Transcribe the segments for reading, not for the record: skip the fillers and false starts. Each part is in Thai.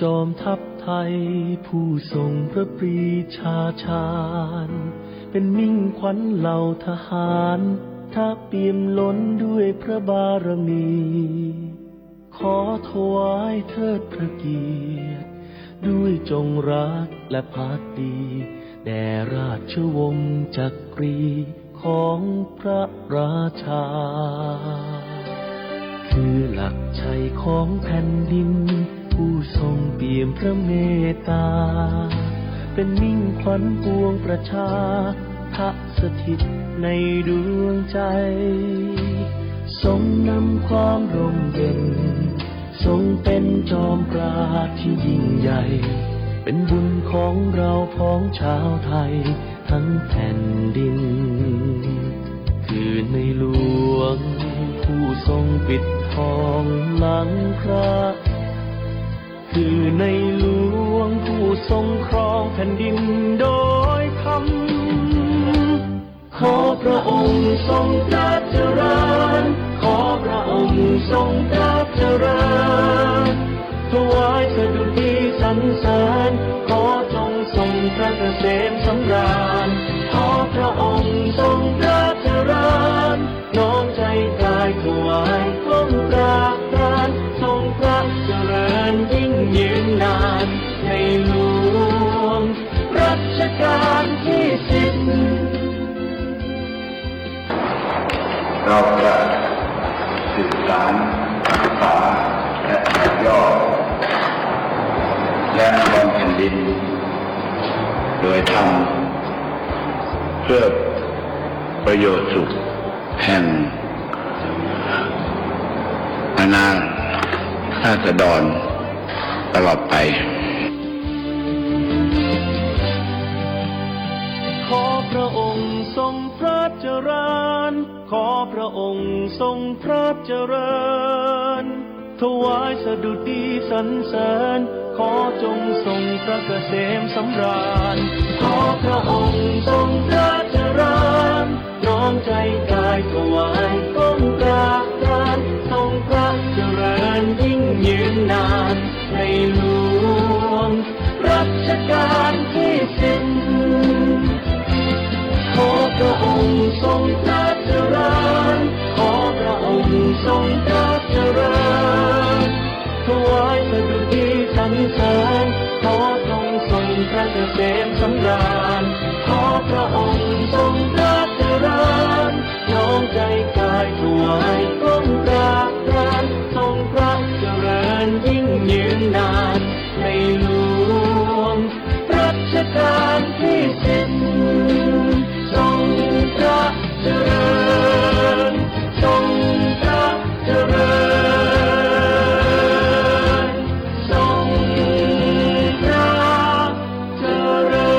จอมทัพไทยผู้ทรงพระปรีชาชาญเป็นมิ่งขวัญเหล่าทหารถ้าเปี่ยมล้นด้วยพระบารมีขอถวายเทิดพระเกียรติด้วยจงรักและภักดีแด่ราชวงศ์จักรีของพระราชาคือหลักชัยของแผ่นดินผู้ทรงเปี่ยมพระเมตตาเป็นมิ่งขวัญปวงประชาทะสถิตในดวงใจทรงนำความร่มเย็นทรงเป็นจอมปราชญ์ที่ยิ่งใหญ่เป็นบุญของเราพ้องชาวไทยทั้งแผ่นดินคือในหลวงผู้ทรงปิดทองหลังพระคือในหลวงผู้ทรงครองแผ่นดินโดยธรรมขอพระองค์ทรงพระเจริญขอพระองค์ทรงพระเจริญถวายสดุดีสรรเสริญขอจงทรงพระเกษมสำราญขอพระองค์ทรงพระเจริญน้อมใจกายถวายก้มกราบกรานทรงพระเจริญยิ่งยืนนานในหลวงรัชกาลที่10เราจะสืบสานรักษาและต่อยอดและบำเพ็ญดินโดยทำเพื่อประโยชน์สุขแห่งอาณาราษฎรตลอดไปขอพระองค์ทรงพระเจริญขอพระองค์ทรงพระเจริญถวายสดุดีสรรเสริญขอจงทรงพระเกษมสำราญขอพระองค์ทรงพระเจริญน้อมใจกายถวายก้มกราบกรานทรงพระเจริญยิ่งยืนนานในหลวงรัชกาลที่10ขอพระองค์ทรงพระเจริญขอพระองค์ทรงพระเจริญถวายสดุดีสรรเสริญขอจงทรงพระเกษมสำราญขอพระองค์ทรงพระเจริญน้อมใจกายถวายก้มกราบกรานทรงพระเจริญยิ่งยืนนานในหลวงรัชกาลที่10ทรงพระเจริญทรงพระเจริญทรงพระเจริญ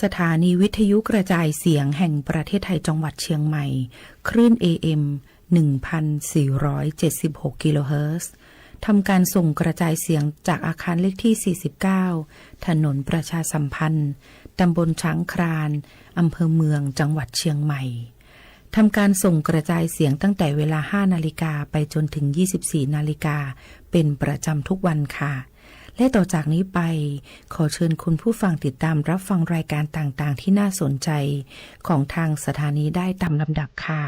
สถานีวิทยุกระจายเสียงแห่งประเทศไทยจังหวัดเชียงใหม่คลื่น AM 1,476 กิโลเฮิรตซ์ทำการส่งกระจายเสียงจากอาคารเลขที่ 49 ถนนประชาสัมพันธ์ตำบลช้างครานอำเภอเมืองจังหวัดเชียงใหม่ทำการส่งกระจายเสียงตั้งแต่เวลา 5 นาฬิกาไปจนถึง 24 นาฬิกาเป็นประจำทุกวันค่ะและต่อจากนี้ไปขอเชิญคุณผู้ฟังติดตามรับฟังรายการต่างๆที่น่าสนใจของทางสถานีได้ตามลำดับค่ะ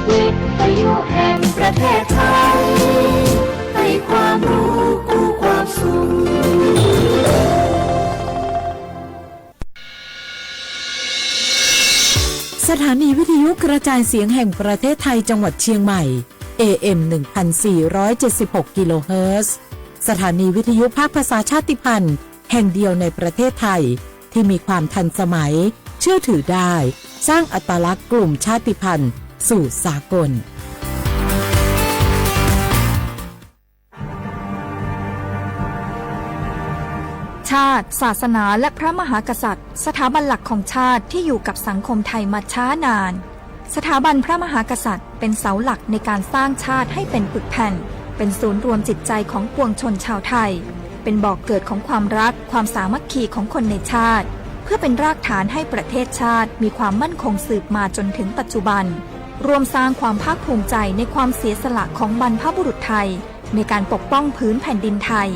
วิทยุแห่งประเทศไทยให้ความรู้กู้ความสุขสถานีวิทยุกระจายเสียงแห่งประเทศไทยจังหวัดเชียงใหม่ AM 1,476 กิโลเฮิรตซ์สถานีวิทยุภาคภาษาชาติพันธุ์แห่งเดียวในประเทศไทยที่มีความทันสมัยเชื่อถือได้สร้างอัตลักษณ์กลุ่มชาติพันธุ์สู่สากลชาติศาสนาและพระมหากษัตริย์สถาบันหลักของชาติที่อยู่กับสังคมไทยมาช้านาน สถาบันพระมหากษัตริย์เป็นเสาหลักในการสร้างชาติให้เป็นปึกแผ่นเป็นศูนย์รวมจิตใจของปวงชนชาวไทยเป็นบ่อกเกิดของความรักความสามัคคีของคนในชาติเพื่อเป็นรากฐานให้ประเทศชาติมีความมั่นคงสืบมาจนถึงปัจจุบันรวมสร้างความภาคภูมิใจในความเสียสละของบรรพบุรุษไทยในการปกป้องพื้นแผ่นดินไทย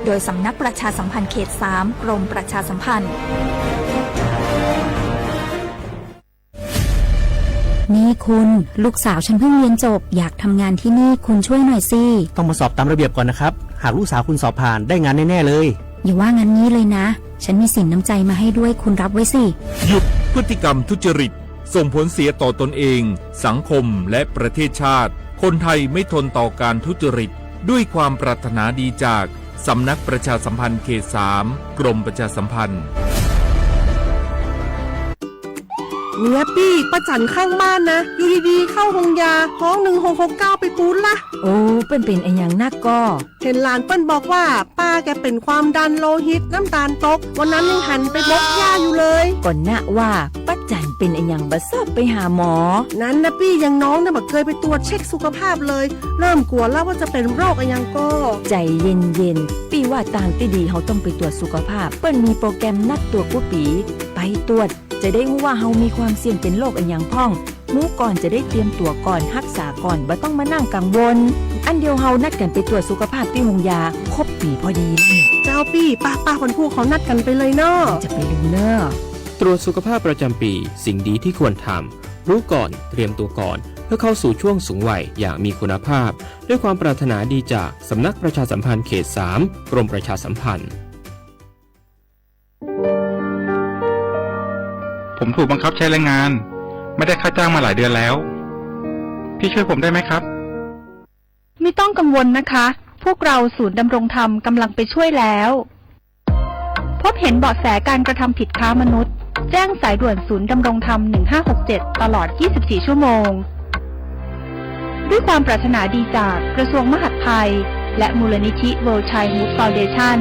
โดยสำนักประชาสัมพันธ์เขต 3 กรมประชาสัมพันธ์นี่คุณลูกสาวฉันเพิ่งเรียนจบอยากทำงานที่นี่คุณช่วยหน่อยสิต้องมาสอบตามระเบียบก่อนนะครับหากลูกสาวคุณสอบผ่านได้งานแน่ๆเลยอย่าว่างั้นนี้เลยนะฉันมีสินน้ำใจมาให้ด้วยคุณรับไว้สิหยุดพฤติกรรมทุจริตส่งผลเสียต่อตนเองสังคมและประเทศชาติคนไทยไม่ทนต่อการทุจริตด้วยความปรารถนาดีจากสำนักประชาสัมพันธ์เขต 3 กรมประชาสัมพันธ์เนี่ยปี้ป้าจันข้างบ้านนะอยู่ดีๆเข้าห้องยาท้อง1669ไปปูนละโอ้เป็นไอ้อย่างนักก็เห็นหลานเปิ้นบอกว่าป้าแกเป็นความดันโลหิตน้ำตาลตกวันนั้นยังหันไปบกยาอยู่เลยก่อนนะว่าป้าจันเป็นไอ้อย่างบะเซาะไปหาหมอนั้นนะปี้ยังน้องเนี่ยบ่เคยไปตรวจเช็คสุขภาพเลยเริ่มกลัวแล้วว่าจะเป็นโรคอะไรยังก็ใจเย็นๆปี้ว่าต่างที่ดีเขาต้องไปตรวจสุขภาพเปิ้นมีโปรแกรมนัดตรวจกู้ปีไปตรวจจะได้รู้ว่าเฮามีความเสี่ยงเป็นโรคอันยังพ่องมู่ก่อนจะได้เตรียมตัวก่อนรักษาก่อนบ่ต้องมานั่งกังวลอันเดียวเฮานัดกันไปตรวจสุขภาพที่โรงยาครบปีพอดีเจ้าปี้ป้าคนผู้เขานัดกันไปเลยเนาะจะไปลืมเนาะตรวจสุขภาพประจำปีสิ่งดีที่ควรทำรู้ก่อนเตรียมตัวก่อนเพื่อเข้าสู่ช่วงสูงวัยอย่างมีคุณภาพด้วยความปรารถนาดีจากสำนักประชาสัมพันธ์เขต 3 กรมประชาสัมพันธ์ผมถูกบังคับใช้แรงงานไม่ได้ค่าจ้างมาหลายเดือนแล้วพี่ช่วยผมได้ไหมครับไม่ต้องกังวลนะคะพวกเราศูนย์ดำรงธรรมกำลังไปช่วยแล้วพบเห็นเบาะแสการกระทำผิดค้ามนุษย์แจ้งสายด่วนศูนย์ดำรงธรรม1567ตลอด24ชั่วโมงด้วยความปรารถนาดีจากกระทรวงมหาดไทยและมูลนิธิ World Childhood Foundation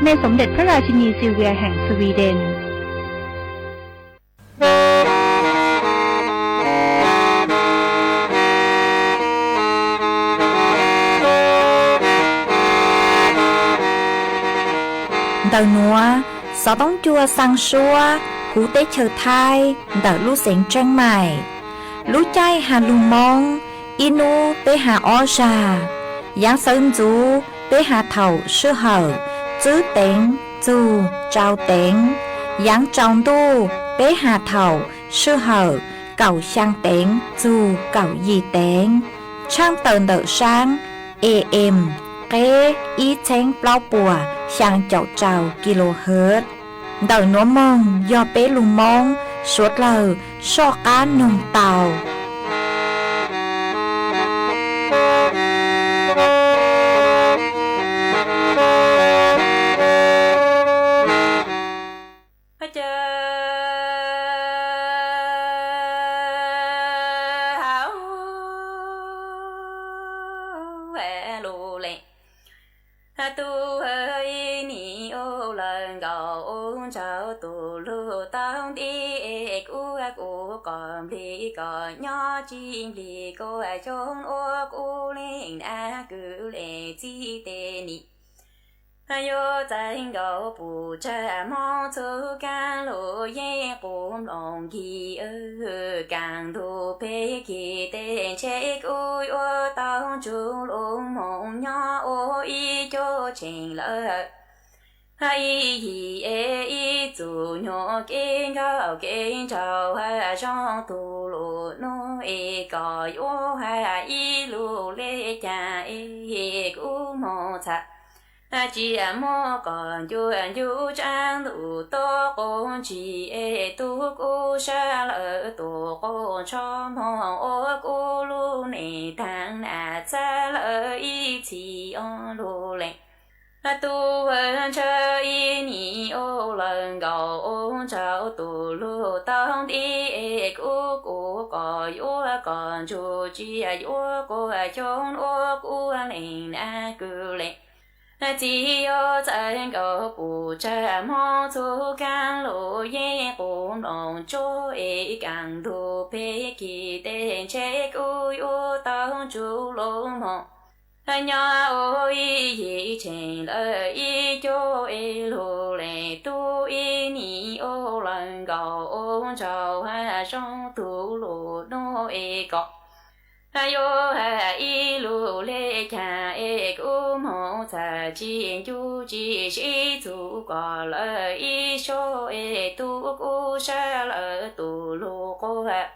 ในสมเด็จพระราชินีซิลเวียแห่งสวีเดนĐầu núa, gió bóng chua sang xua, cú tế chờ thai, đỡ lũ xén trăng mải. Lũ chay hà lùng mong, inu tế hà o trà. Giáng sơn chú, tế hà thầu sư hở, chữ tên, chú, trao tên. Giáng trọng tu, tế hà thầu sư hở, cầu sang tên, chú, cầu gì tên. Trang tờn đỡ sang, AM, kế, ý chén plau bùa. Sang chậu trào kHz đời nó mong do bé lùng mong suốt lờ so cá nồng tàu chim lì cô ai chôn ô cô lên a cứ lệ chi tê nị ayo danh gấu bù cha mong thu can lộ ye cùm lòng kỳ càng thu phê kỳ tên chết ôi ô tao chú lông mong nhỏ ô y cho trình lợi hai hi e zu nyo ken gao ken chao ha trong tu lu no e ga yo ha i lu le cha e ku mo cha chi mo còn yu chang lu to con chi e tu ku sha la tu ko cho mo o ku lu ne tang na cha la i chi on lu le tu hân chơi ni ô lần gạo ô cháo tu lu tang đi cô có yo còn chú chi yo cô chọn ô cô lên a cứ lên chỉ yo chân go bù cha mong chú càng lộ ye bù nong cho e càng thu pe kỳ tên che u yu tao chú lô mong nhà ôi yi chen lơ yi cho e lô lệ tu y ni ô lần gạo ôn trào ha trong tu lô no e gọ yo ha y lô lệ cha e u mong cha chi chu chi chi tu gọ lơ y cho e tu cu sa lơ tu lô cô ha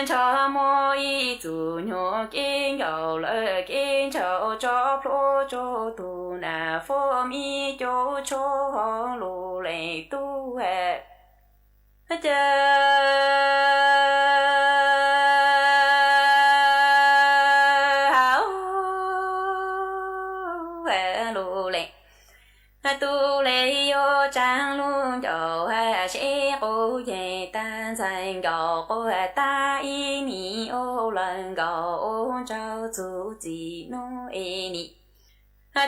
cha mo y tu nho kinh gạo lơ kinh chào cho pro cho tu na phô mi cho hong lô lệ tu ha cha tu lệ yo trang luôn cho ha sẽ cô về tan thành gạo cô ta y ni ô lần gạo ô trao chú chỉ no e ni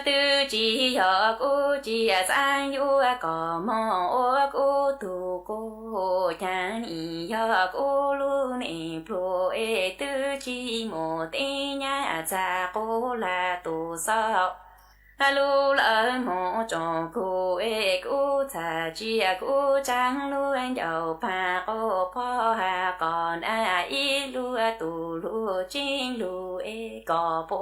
tư chỉ yo cô chỉ sang yu có mong ô cô tu cô cha ni yo cô luôn e pro e tư chỉ một tên nhà cha cô là tu sao lu lỡ một tròn cô e cô cha chi cô trang lu anh giàu pa cô po ha còn ai lu tu lu chinh lu e có po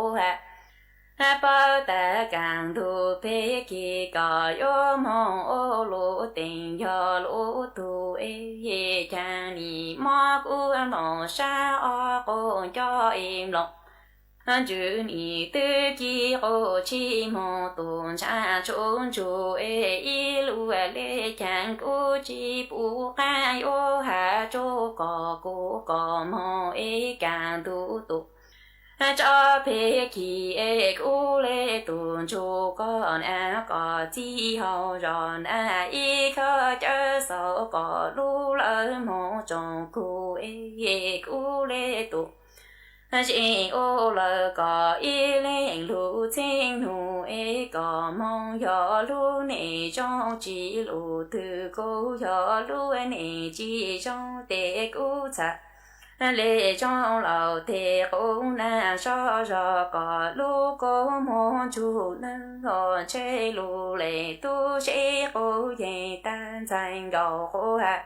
ha bao ta càng thu pe ki có yo mong ô lu tình yo lu tu e cha ni mo cô lo sa o cô cho im lòng chú ni tư chi ô chi mô tôn cha chôn chú e y lu lê chàng cô chi bù ca yo ha chô có mô e càng tu tu cho pe ki e cô lê tôn chú con có chi hậu ròn y khơ chơ sổ có lu lơ mô chồng cô e cô lê tu chỉ ô lơ có y lên lu thiên nu e có mong yo lu nè trong chỉ lu từ cô yo lu nè chỉ trong tế cô cha lệ trong lầu tế cô na so rõ có lu cô mong chú nâng ngọn chế lu lệ tu chế cô dễ tan thành gạo cô hạ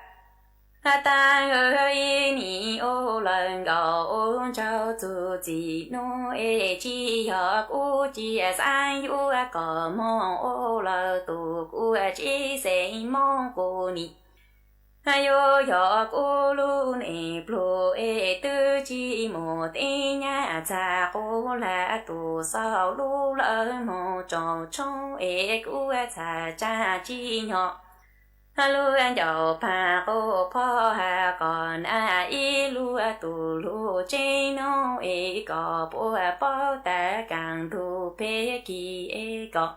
ta ơi ni ô lần gạo ôn trao tu chỉ no e chi học u chi san yu có mong ô lơ tu cu chi se mong cô ni ayo học u lu ne pro e tư chi một e nhà cha cô là tu sao lu lơ một trò trong e cu cha chi nhỏ lu anh giàu pa cô po ha còn lu tu lu chế no e có po ta càng thu pe ki e có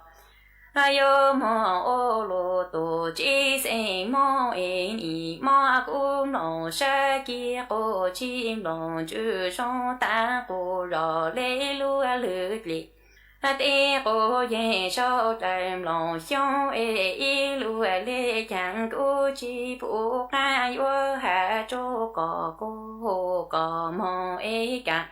ayo mo ô lu tu chi se mo e ni mo ku no sa ki cô chim long chu song ta cô rõ lê lu lư tế cô ye sao trầm lòng xiong e y lu lê chẳng cô chi phụ ca yo ha cho cô có mong e cả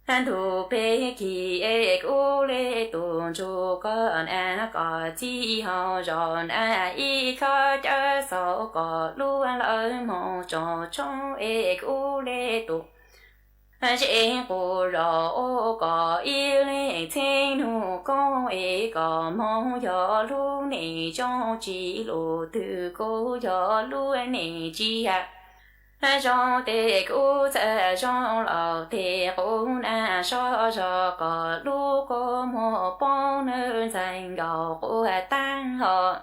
han thu pe ki e cô lê tuôn chu con có chi hao giòn y khó cho sao có lu lỡ mong cho trong e cô lê tu chỉ cô rõ có y lệ thiên nu có e có mong gió lu nè trong chỉ lộ từ cô gió lu nè chi ha trong tế cô sẽ trong lầu tế cô na so có lu có một bao nơi dành gạo cô tăng họ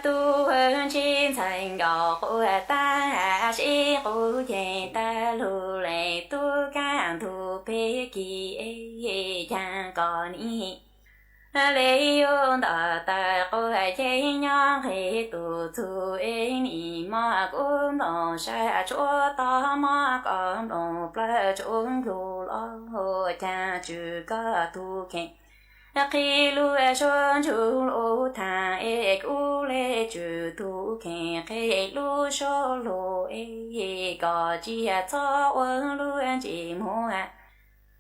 tu hơn trên thành gạo của ta chỉ cô về ta lu lệ tu càng thu pe kỳ chẳng còn ý lấy yon đà ta cô chế nhang khi tu tu em ni ma cũng đồng sa chúa ta ma cũng đồng plei chung lu lo hồ cha chữ ca tu khen khi lu xuân chu lu thang ek u lê chữ tu khen khi lu số lu e có chi cho quân lu chỉ mua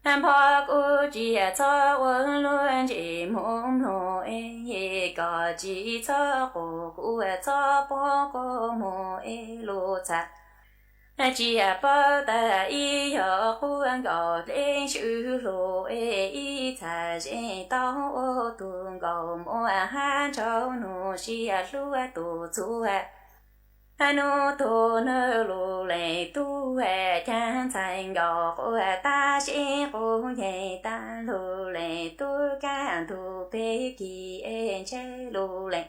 anh phật u chỉ cho quân luôn chỉ muốn nô e có chỉ cho cô u cho bố cô mô e lô chặt chỉ bao ta y ở quân cầu lên chữ lô e y cha trên tao ô tuồng cầu mô han châu nô chỉ lúa tu chu nô tu nô lô lệ tu chan thành gò ta chỉ cô nhẹ ta lô lệ tu can tu bê kỳ en che lô lệ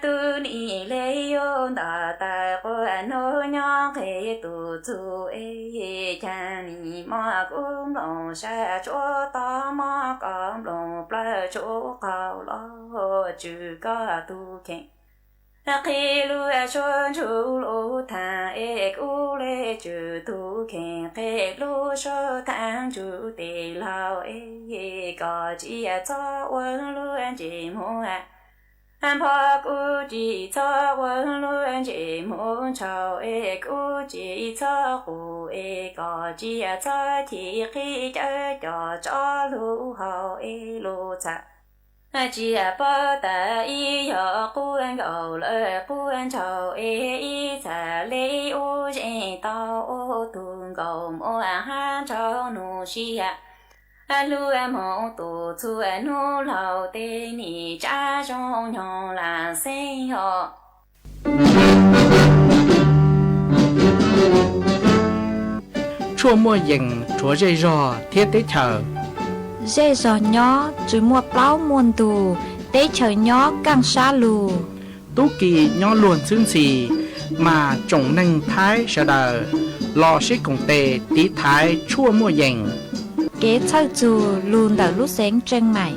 tu ni lệ yon ta ta cô nô nhong khe tu tu e chan ni ma cũng lòng sa chỗ ta ma cũng lòng plei chỗ cao lo chữ ca tu khen khi lu xuân chu lu thang ek u lê chữ tu khen khi lu số tháng chu tề lao e có chỉ cho quân luôn chỉ muốn anh phật u chỉ cho quân luôn chỉ muốn chào ek u chỉ cho cụ e có chỉ cho thì khi cho lu hậu e lu chặt chỉ bao ta y ở quân cầu lợi quân chầu y cha lấy u trên tao ô tuồng cầu mô han chầu nô xia lu mô tu chu nô lao tê ni cha trong nhong là sen ho chua mua dừng chúa dây rò thiết tế chờ dễ dò nhỏ chú mua plau muôn tù tế chờ nhỏ càng xa lù tú kỳ nhỏ luôn xương xì mà trồng nâng thái sợ đờ lò xích cùng tề tí thái chua mua dành kế thơ dù luôn đỡ lúc sáng chân mày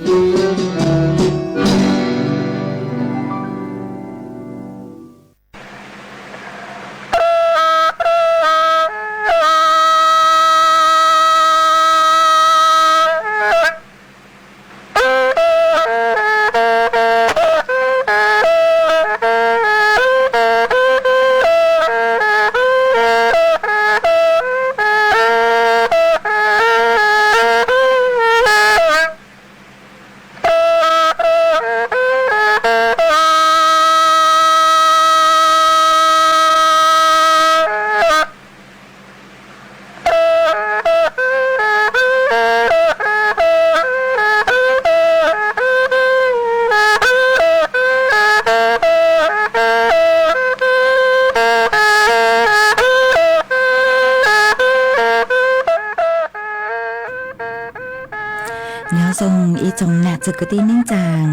ส่งอีจงหนักจุกตีนิ่งจาง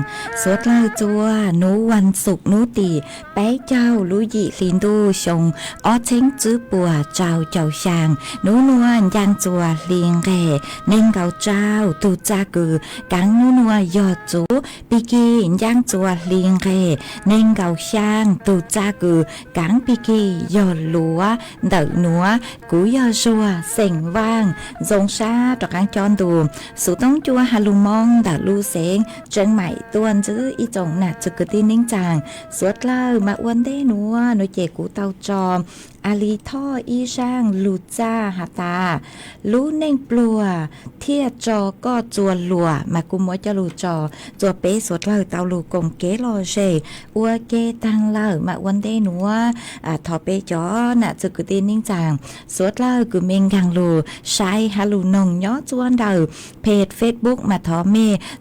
สวดเล่าจัวนูวันสุกนูตีแป้เจ้าลุยิลินดูชงอ้อเช้งจื้อปัวเจ้าเจ้าช่างนูนวลยางจัวเลียงแก่เน่งเกาเจ้าตูจ้ากือกังนูนวลยอดจูปีกียางจัวเลียงแก่เน่งเกาช่างตูจ้ากือกังปีกียอดหลัวเดอหนัวกูยอชัวเส่งว่างจงชาตอกางจอนดูสุต้องจัวฮาลุมองดาลูเสงเจิงใหม่ตัวนจื้ออีจงหนักจุกตีนิ่งจางสวดเล่ามาอ้วนเด้นัวหนูเจกูเตาจอมอาลีท่ออีช่างลูจ้าหาตาลูเน่งปลัวเทียจอก็จวนหลัวมากุมัวจะลูจอจัวเป๊สวดเล่าเตาลูกงเกลอเชอัวเกตังเล่ามาอ้วนเด้นัวทอเปจอหนักจุกตีนิ่งจางสวดเล่ากุเมงกังลูใช้ฮาลูนงย้อจวนเดาเพจเฟซบุ๊กมาทอเม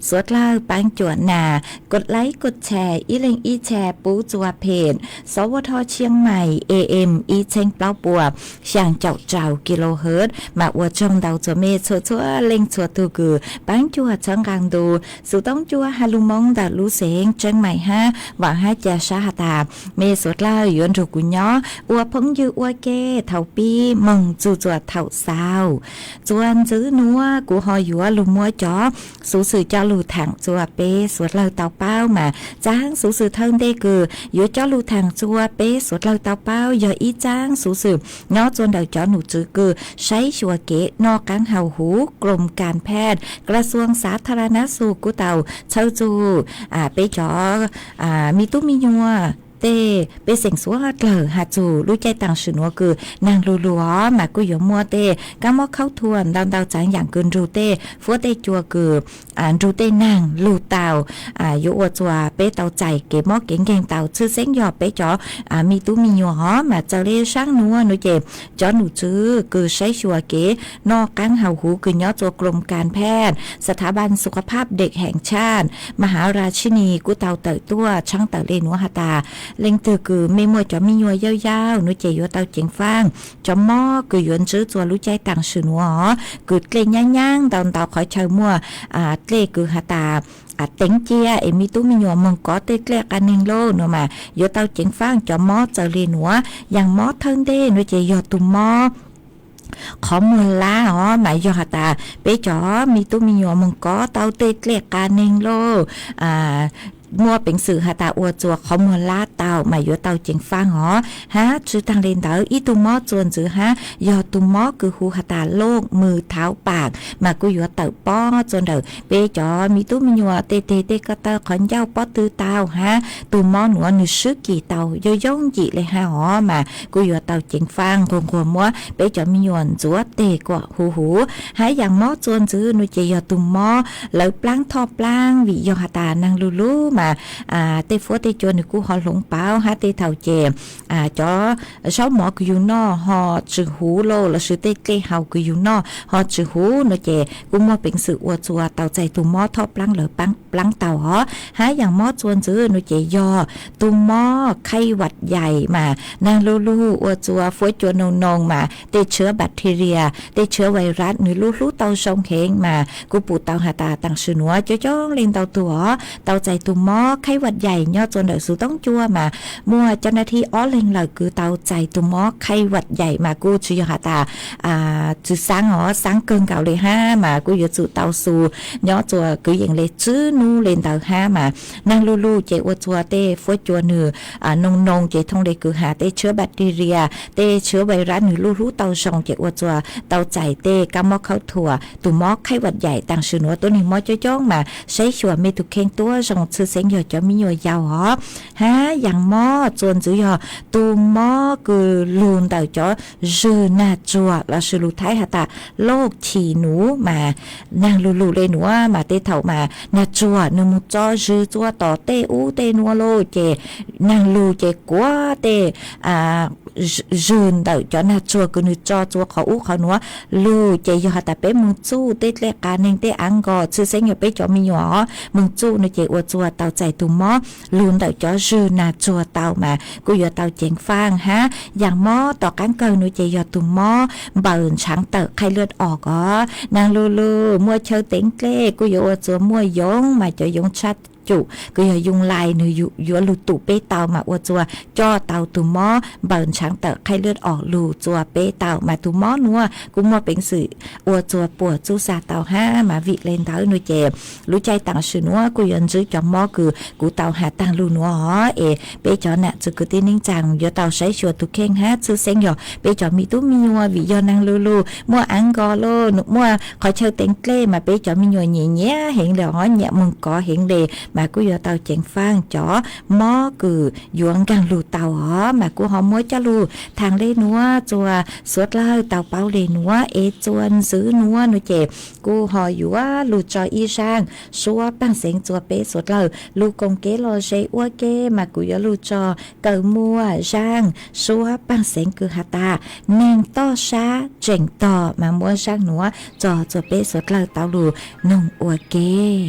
สวดเล่าปังจวนหนากดไลค์กดแชร์อีเล็งอีแชร์ปูจัวเพจสวทเชียงใหม่ AM อีแช เชงเปล่าปัวช่างเจ้ากิโลเฮิรตซ์มาอวดจงเดาจัวเมชัวเล็งชัวตูกือปังจัวจังกังดูสุต้องจัวฮาลุมงดาลูเสงเจิงใหม่ฮะว่าให้เจชาหตาเมสวดล่าหยวนถูกกุญย้ออวพงยืออวเกเท่าปีมงจูจวดเท่าสาวจวนจื้อนัวกูหอยัวลุมัวจ๋อสูสื่อเจ้าลูถังจัวเปสวดเล่าเตาเป้ามาจ้างสูสื่อเทิงได้กือยัวเจ้าลูถังจัวเปสวดเล่าเตาเป้าอย่าอีจ้างสูสื่อง้อจวนเดาจ๋อหนูจื้อกือใช้ชัวเกะนอกกังเห่าหูกรมการแพทย์กระทรวงสาธารณสุขกูเตาเช่าจูไปจ๋อมีตุ้มียัวเต้ไปเสียงสัวเกลอหาจูรู้ใจต่างชื่อนัวคือนางรัวๆมากุยมัวเต้ก้ามอเข้าทวนดาวจางอย่างเกินรูเต้ฟัวเต้จัวคือรูเต้นางลูเตาอยู่อวจัวเป้เตาใจเก็บมอเก่งเตาชื่อเสียงหยอเป้จ๋อมีตู้มียัวมาเจริญช่างนัวหนูเจ็บจ๋อหนูจื้อคือใช้ชัวเก๋นอกกังเห่าหูคือย่อจัวกรมการแพทย์สถาบันสุขภาพเด็กแห่งชาติมหาราชินีกุเตาเตยตัวช่างเตยเลนัวหตาเล็งตือคือไม่มัวจะมียัวยาวๆนุเจยัวเตาเจียงฟางจะหม้อคือยวนซื้อตัวรู้ใจต่างชื่อนัวคือเกลย่างๆตอนเตาคอยเชยมัวเกลคือหตาเต็งเจียมีตู้มีหยวมงก็เตะเกลียกันหนึ่งโลเนาะมาโยเตาเจียงฟางจะหม้อเจริญหัวอย่างหม้อเทิงเด้นุเจยอตุ่มหม้อขอมูลละหมายยอตาไปจ๋อมีตู้มีหยวมงก็เตาเตะเกลียกันหนึ่งโลมัวเป็นสื่อหาตาอวจัวขอมูลลาเตาหมายยอเตาเจียงฟางฮะชื่อทางเลนเตาอีตุมอจวนจือฮะยอตุมอคือหูหาตาโลกมือเท้าปากมากุยอเตาป้อจนเดอเปจอมีตู้มียัวเตก็เตาขอนเจ้าป้อตือเตาฮะตุมอหนัวหนึ่งซื้อกี่เตาย่องจีเลยฮะมากุยอเตาเจียงฟางคงมัวเปจอมียวนจัวเตกว่าหูหายอย่างมอจวนจือหนูเจยอตุมอแล้วปลางทอปลางวิยอหาตานางลูมาเตฟัวเตจวนกูหอหลงเป้าฮะเตเท่าเจจอชาวหมอกูอยู่นอหอจือหูโลแล้วซื้อเตเกเฮากูอยู่นอหอจือหูเนเจกูมอเป็นสื่ออวจัวเต่าใจตุมอทอปลังเหลือปลังเต่าหาอย่างมอจวนจื้อเนเจยอตุมอไข้หวัดใหญ่มานางลูอวจัวฟัวจวนนงมาเตเชื้อแบคทีเรียเตเชื้อไวรัสหรือลูเต่าชงเฮงมากูปูเต่าหาตาต่างชื่อนัวจ้องเล่นเต่าตัวเต่าใจตุมอไข้หวัดใหญ่ย่อจนเดือดสูต้องจัวมามัวเจ้าหน้าที่อ้อเล็งเลยคือเตาใจตุมอไข้หวัดใหญ่มากูชื่อหาตาจือสังเกินเก่าเลยห้ามากูอยู่จุเตาสูย่อจัวคืออย่างเลยชื่อนูเล่นเตาห้ามานางลูเจอวจัวเต้ฟัวจัวเนือนงเจทงเลยคือหาเต้เชื้อแบคทีเรียเต้เชื้อไวรัสหรือลูเตาชงเจอวจัวเตาใจเต้กำมอเข้าถั่วตุมอไข้หวัดใหญ่ต่างชื่อนัวตัวนี้มอจ้องมาใช้ชัวเมตุเข่งตัวชงชื่อเสียงหยดจะมีหยดยาวฮะอย่างมอจวนจื้อตุมอคือลูนเต่าจ้อจือหน้าจัวแล้วชื่อลูท้ายหาตาโลกฉีหนูมานางลูเลยหนูมาเตเถ่ามาหน้าจัวนึมุจ้อจือจัวต่อเตเตนัวโลเจนางลูเจกัวเตจืนเต่าจ้อหน้าจัวคือนึจ้อจัวเขาเขาหนัวลูเจยหาตาเป้มึงจู้เตเล็กการนึงเตอังกอชื่อเสียงอยู่เป้จ้อมีหยอมึงจู้นึเจอวจัวเต่าใจตุมอลูนเต่าจ้อจือหน้าจัวเต่ามากูอยู่เต่าเจียงฟางฮะอย่างมอต่อการเกินนึเจยตุมอเบิ่นช้างเตะไข้เลือดออกนางลูมัวเชอเต็งเกล้กูอยู่จัวมัวยงมาจะยงชัดจุก็อย่ายุงลายหนูอยู่ลูตุเป้เตามาอวจัวจ่อเตาตุมอเบิ่นช้างเตะไข้เลือดออกลูจัวเป้เตามาตุมอนัวกูมัวเป็นสื่ออวจัวปวดจูซาเตาห้ามาวิเลนเตาหนูเจ็บรู้ใจต่างชื่อนัวกูยันจื้อจอมอคือกูเตาหาต่างลูนัวเป้จอน่ะจะกูตีนิ่งจังเยอะเตาใช้ชัวตุเข่งฮะซื้อเซ็งหยอเป้จอมีตู้มีนัววิยอนางลูมัวอังกอโลนุมัวขอเชิญเต็งเกล้มาเป้จอมีนัวเงี้ยเห็นเหลือเนี่ยมึงก็เห็นเลยmàกูgiờ tàu chèn phang chó mó cử yuang gang lù tàu màกูhọ mới cho lù thằng lê núa chùa suốt lao tàu bao lê núa ế chuan giữ núa nó chèกูhọ yuwa lù cho y sang xua bằng sáng chùa bé suốt lao lù công kế lo dây ua kê màกูgiờ lù cho cờ mua sang xua bằng sáng cứ hạt ta nên to xa chèn to mà mua sang núa cho chùa bé suốt lao tàu lù nông ua kê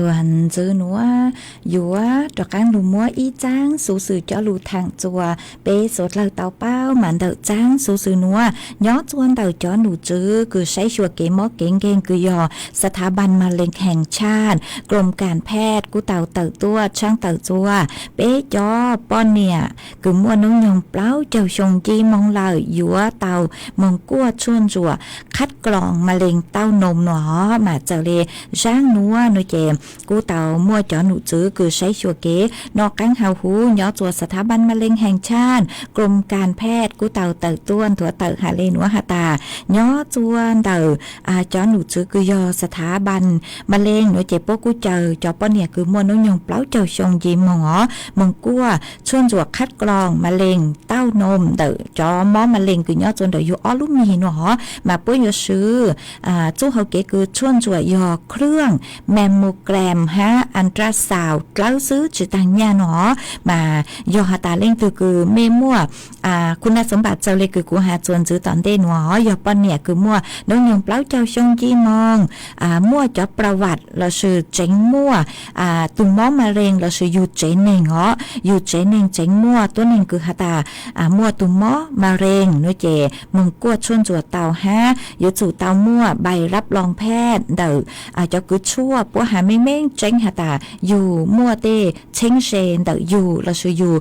ส่วนจื้อหนัวอยู่ว่าดอกกางหลูมัวอีจ้างสูสื่อเจาะหลูทางจัวเปสดเลยเตาเป้าหมันเตาจ้างสูสื่อนัวย้อจวนเตาเจาะหนูจื้อคือใช้ชัวเกมอเก่งคือยอสถาบันมะเร็งแห่งชาติกรมการแพทย์กูเตาตัวช่างเตาจัวเป๊จอป้อนเนี่ยคือมัวน้องยองเปล่าเจ้าชงจีมองเลยยัวเตามองกั้วชวนจัวคัดกรองมะเร็งเต้านมหนอมาเจเลจ้างนัวหนูเจมกูเตามัวจอหนูจื้อคือใช้ชัวเกนอกกังหาหูย้อจัวสถาบันมะเร็งแห่งชาติกรมการแพทย์กูเตาตัวถั่วเตาหาเลนัวหาตาย้อจวนเตาจอหนูจื้อคือยอสถาบันมะเร็งหนูเจปกูเจอจอป้อนเนี่ยคือมัวน้องยองเปล่าเจ้าชงจีมองมองกั้วชวนจัวคัดกรองมะเร็งเต้านมเตาจอมอมะเร็งคือย้อจวนเตาอยู่อลูมีเนาะมาปุ้ยยอซื้อจู้เฮาเกคือชวนจัวยอเครื่องแมมโมแกรมอันตราซาวด์เล่าซื้อจืดต่างยาเนาะมายอหาตาเล่งคือเมมั่วคุณสมบัติเจ้าเลยคือกูหาจวนจื้อตอนเด่นเนาะยอป้อนเนี่ยคือมั่วน้องยงเปล่าเจ้าชงจีมองมั่วจอประวัติเราชื่อเจ๋งมั่วตุ่มมอมะเร็งเราชื่ออยู่เจ๋งเน่งเหรออยู่เจ๋งเน่งเจ๋งมั่วตัวหนึ่งคือหาตามั่วตุ่มมอมะเร็งนู้เจมึงกวดชวนจัวเตาอยู่จู่เตามั่วใบรับรองแพทย์เดอจะคือชั่วปัวหาไม่เม่งเจ๋งหาตาอยู่มั่วเตเช้งเชนเดอยู่เราชื่ออยู่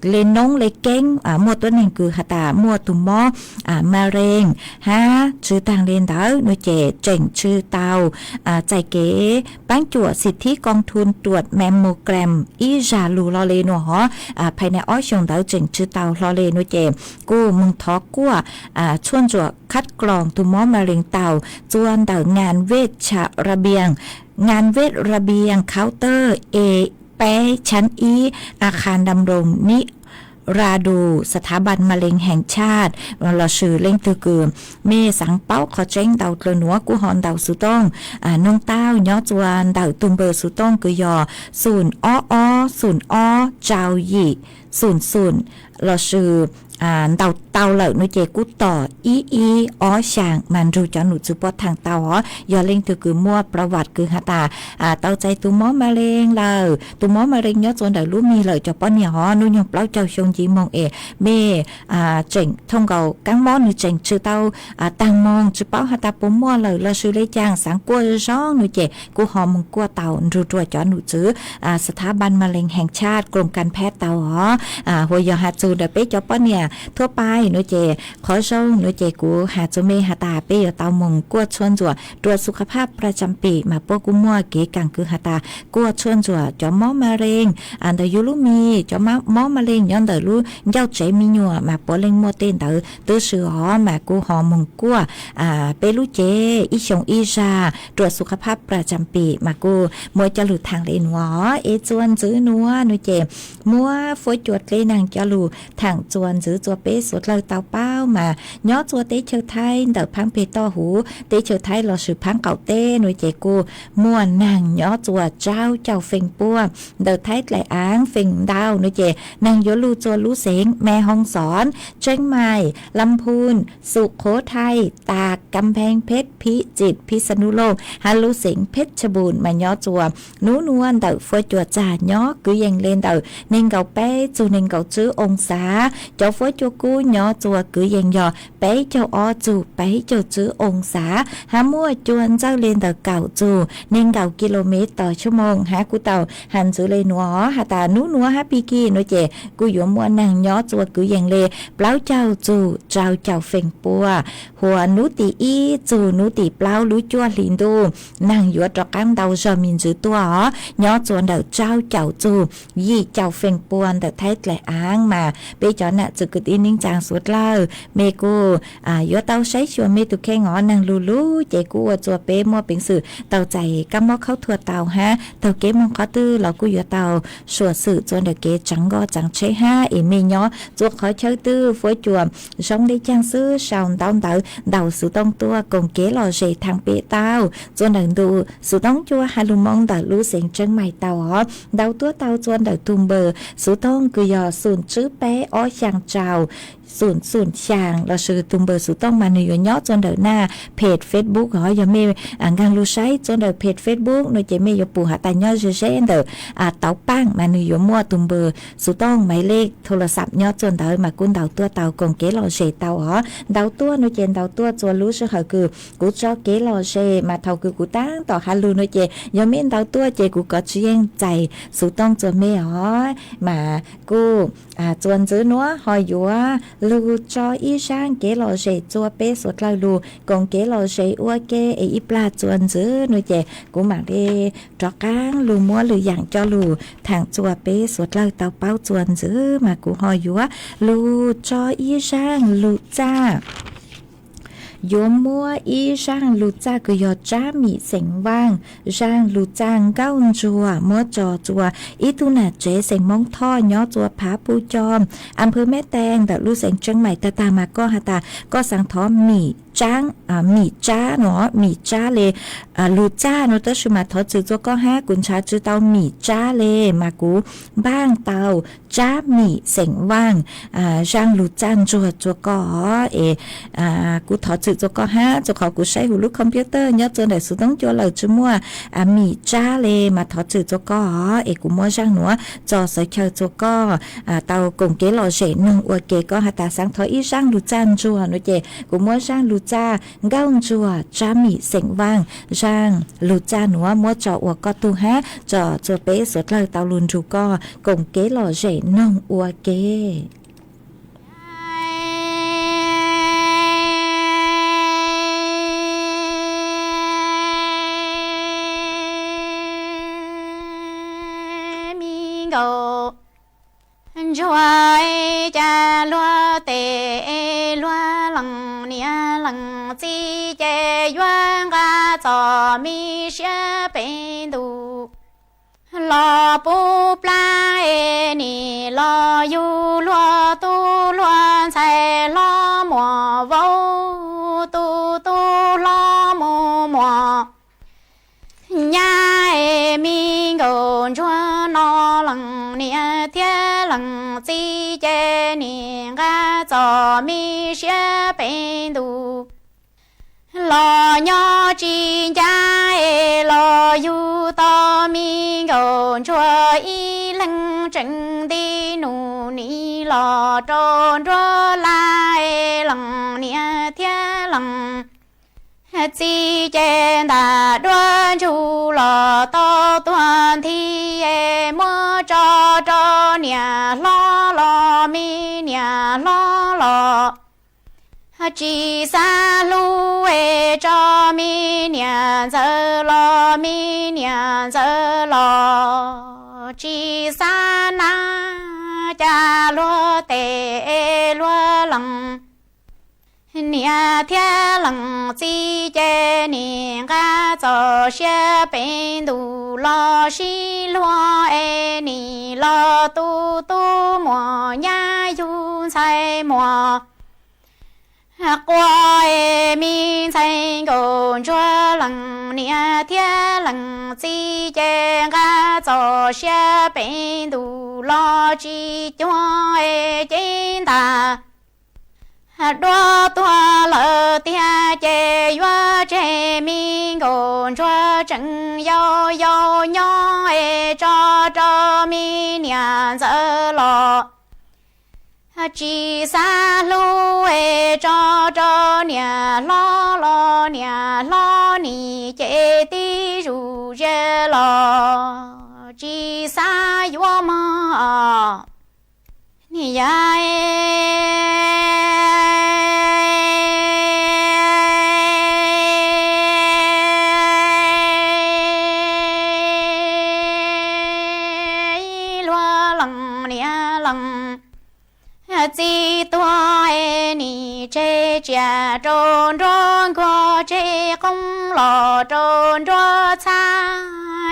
เลนน้องเลเก้งมั่วตัวหนึ่งคือหาตามั่วตุ่มมอมะเร็งชื่อต่างเลนเดนู้เจเจ๋งชื่อเตาใจเก๋ปั้งจั่วสิทธิกองทุนตรวจแมมโมแกรมอีจาลูลอเลนัวภายในอ้อชงเดาเจ๋งชื่อเตาลอเลนัวเจกูมึงทอกั้วชวนจั่วคัดกรองตุ่มมอมะเร็งเตาจวนเตางานเวชระเบียงงานเวชระเบียงเคาน์เตอร์แปชั้นอีอาคารดำรงนิราดูสถาบันมะเร็งแห่งชาติเราชื่อเล่งตือกือเมสังเป้าขอเจ้งเดาเตลนัวกูหอนเดาสุต้องน้องเต้าย้อจวนเดาตุมเบอร์สุต้องคือยอศูนย์ศูนย์เจ้าหยี่ศูนย์เราชื่อเตาเหล่านุเจกุต่ออีช่างมันรู้จักหนูจุปอทางเตายอเล่งตือคือมั่วประวัติคือหาตาเตาใจตุมมอมะเร็งเลยตุมมอมะเร็งย้อจวนเดารู้มีเลยจะป้อนเนี่ยนุ่ยงเปล่าเจ้าชงจีมองเมเจ๋งท่องเก่ากังมอหนูเจ๋งชื่อเตาตังมองจุเป้าหาตาปุ่มมั่วเลยเราชื่อเลยจางสังกัวร้องหนูเจกูหอมมึงกัวเตารู้ตัวจอหนูจื้อสถาบันมะเร็งแห่งชาติกรมการแพทย์เตาหัวยอหาจูเดเป้จะป้อนเนี่ยทั่วไปหนูเจขอส่งหนูเจกูหาจุเมหาตาเปยเตามงกวดชวนจั่วตรวจสุขภาพประจำปีมาปกูมั่วเก๋กังคือหาตากวดชวนจั่วจอมอมะเร็งอันเดยุลุมีจอมอมะเร็งย้อนเดลุเย้าใจมีหนัวมาปเล็งมัวเต้นเดตื้อสือมากูหอมงกัวเปลุเจอีชงอีชาตรวจสุขภาพประจำปีมากูมวยจะหลุดทางเลนวอจวนจื้อนัวหนูเจมัวฝอยจวดเลนางจะหลุดทางจวนจื้อจัวเป๊สุดเลยเตาเป้ามาย้อจัวเตเชอไทยเดอพังเพต่อหูเตเชอไทยเราสืบพังเก่าเต้หน่วยเจกูม่วนนางย้อจัวเจ้าเฟงปัวเดอไทยไหลอ้างเฟงดาวหน่วยเจนางยลูจัวลูเสงแม่ห้องสอนเชียงใหม่ลำพูนสุโขทัยตากกำแพงเพชรพิจิตรพิษณุโลกฮาลูเสงเพชรบูรณ์มาย้อจัวนูนวลเดอฝอยจัวจ่าย้อคือยังเล่นเดอเน่งเก่าเป้จูเน่งเก่าจื้อองศาเจ้าฝอยจัวกูย้อจัวคือยังยอเป้เจ้าจูเป้เจ้าจื้อองศาหามั่วจวนเจ้าเล่นเดอเก่าจูเน่งเก่ากิโลเมตรต่อชั่วโมงหากูเต่าหันจื้อเลยนัวหาตานูนัวฮาปีกี้หนูเจกูอยู่มัวนางย้อจัวคือยังเลเปล่าเจ้าจูเจ้าเฟงปัวหัวนูตีอีจูนูตีเปล่ารู้จัวลินดูนางอยู่ตรกังเดาจอมินจื้อตัวย้อจวนเดอเจ้าจูยี่เจ้าเฟงปวนเดอไทยไหลอ้างมาไปจอน่ะจื้อกินิ่งจางสุดเล่าเมกูยัวเตาใช้ชวนเมตุแค่งอนางลูเจกูจัวเป้มัวเป็นสื่อเตาใจกำมอเข้าถั่วเตาเตาเก๋มงเขาตื้อเรากูยัวเตาสวดสื่อจนเดเก๋จังก็จังใช้เมย้อจัวขอเชิดตื้อฝอยจวมช่องได้จ้างซื้อชาวเดาสุต้องตัวกงเก๋หล่อเจทางเปเตาจนเดินดูสุต้องจัวฮาลุมองเดาลูเสียงจังใหม่เตาเดาตัวเตาจวนเดาตุมเบอร์สุต้องคือยอสูนจื้อเป้ช่างเจ้า 00ช่างเราซื้อตุมเบอร์สุต้องมาในยอดจนเดินหน้าเพจ Facebook หอยเมงานรู้ใช้จนเดินเพจ Facebook หน่วยเจเมยปูหาตายอดเฉยๆเดินเตาปังมาในยมั่วตุมเบอร์สุต้องหมายเลขโทรศัพท์ยอดจนเดินมากุ้นเดาตัวเตากงเก๋หล่อเฉยเตาหอเดาตัวหน่วยเจนเดาตัวจวนรู้สึกคือกูเจ้าเก๋หล่อเฉยมาเท่าคือกูตั้งต่อฮัลลูหน่วยเจยอมเมนเดาตัวเจกูก็เชียงใจสุต้องจวนเมหอมากูจวนซื้อนัวหอยยัวลูจออีช่างเก๋หล่อเฉยจัวเป๊ะสุดเลยลูกงเก๋หล่อเฉยอ้วเก๋อีปลาจวนซื้อหน่วยเจกูมาเดจอกก้างลูมัวหรืออย่างจอลูทางจัวเป๊ะสุดเลยเตาเป้าจวนซื้อมากูหอยยัวลูจออีช่างลูจ้าโยมมัวอีช่างลูจ้าก็ยอจ้ามีเสียงว่างช่างลูจางเก้าจัวมัวจอจัวอีตุน่ะเจเสียงมองท่อย่อจัวผาปูจอมอำเภอแม่แตงแต่ลูเสียงเชียงใหม่ตามาก็หาตาก็สังท้อมีจ้างมีจ้าเนาะมีจ้าเลยลูจ้าเนาะแต่ชุมาทอจือจัวก็5กุญชาจือเตามีจ้าเลยมากูบ้างเตาจ้ามีเสียงว่างช่างลูจ้างจัวก็กูทอจือจัวก็5จัวขอกูใช้หูลูกคอมพิวเตอร์ยอดจนได้สุดต้องจัวเหล่าจัวมัวมีจ้าเลยมาทอจือจัวก็กูมัวช่างหนัวจอใส่เชอจัวก็เตากงเก๋หล่อเฉยนึงอวเก๋ก็หาตาสังทออีช่างลูจ้างจัวเนาะเจกูมัวช่างลูจ้าเก้าจัวจ้ามีเสียงว่างช่างลูจ้าหนัวมัวจออวก็ตูฮะจอจัวเป๊ะสุดเลยเตาลุนจูก็กงเก๋หล่อเฉยนึงอวเก๋Chúa cha loa tê loa lăng nia lăng chi chê yuan ga cho mi xia bên du lo bu pla e ni lo yu lo tu lo sai lo mo vô tu lo mo mo nhà e mi gòn chúa nó lăng nia thiên lăng chi chê ni ga cho mi xia bên du lo nhỏ chi cha e lo yu to mi gòn chúa y lăng trần đi nụ ni lo tròn trò la e lăng nia thiên lăng chi chê ta đoan chu lo to tuan thi e mơ cho nia lo mi nia lo chi sa lu e cho mi nia giờ lo mi nia giờ lo chi sa na cha lo tê lo lăng nia thiên lăng chi chê ni ga cho xia bên du lo xi lo e ni lo tu mo nha yu sai mo qua e mi sai gòn chúa lăng nia thiên lăng chi chê ga cho xia bên du lo chi chúa e trên ta đua tua lợ tia chê yua chê mi gòn chúa chân yo nhỏ e cho mi nia giờ lo chi sa lu e cho nia lo ni chê ti ru chê lo chi sa yua ma ni ya chi tua e ni chê chia trôn trôn qua chê không lo trôn trôn xa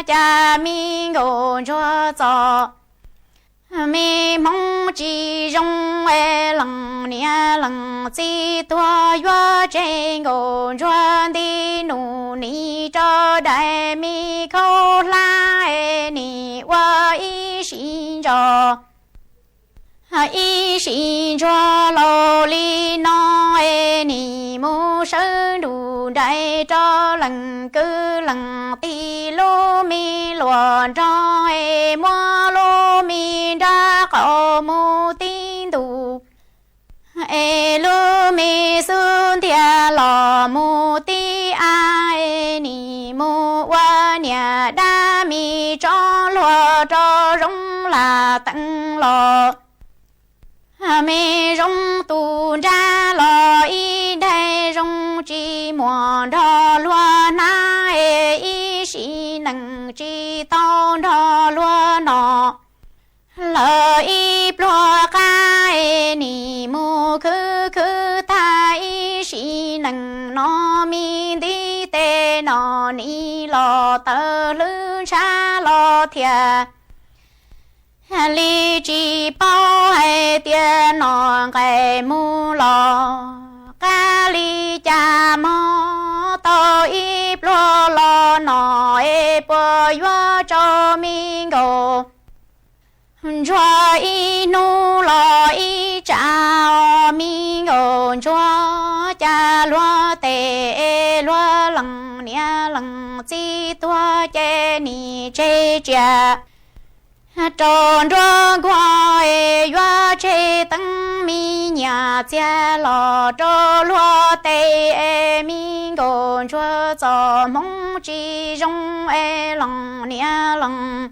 cha mi ngôn cho cho mi mong chi rong e lăng nia lăng chi tua yua chê ngôn trôn đi nụ ni cho đại mi khâu la e ni wa y xin cho y sĩ cho lô li no e ni mu sơn đủ đại cho lần cứ lần ti lô mi luồn cho e mua lô mi ra khẩu mu tin đủ e lô mi xuân thia lò mu ti ai ni mu wa nhà đa mi cho lúa cho rong là tăng lò mê rong tu ra lò y đây rong chi mùa đo lúa na e y sĩ nâng chi tao đo lúa nọ lỡ y plua ca e ni mu khứ khứ ta y sĩ nâng nó mi đi tê nọ ni lò tơ lư cha lò thia li chi bao hay tiền nọ cái mu lò ca li cha mò to y plua lò nọ e po yo cho mi go cho y nu lo y chào mi ngôn cho cha lo tê lo lăng nia lăng chi tua chê ni chê cha tròn tròn qua e yo chê tăng mi nhà cha lo cho lo tê mi ngôn cho cho mong chi rong e lăng nia lăng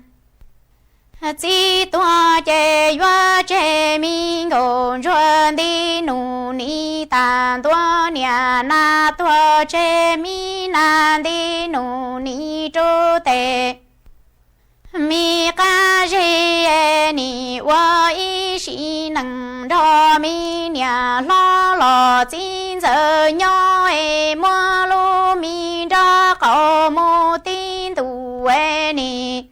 chỉ toa chê yo chê mi ngôn chuan đi nu ni tan toa nhà na toa chê mi nan đi nu ni chu tê mi ca chê ni wa y sĩ nâng đo mi nhà lo lo chín giờ nhỏ e mua lu mi ra cầu mu tin tu e ni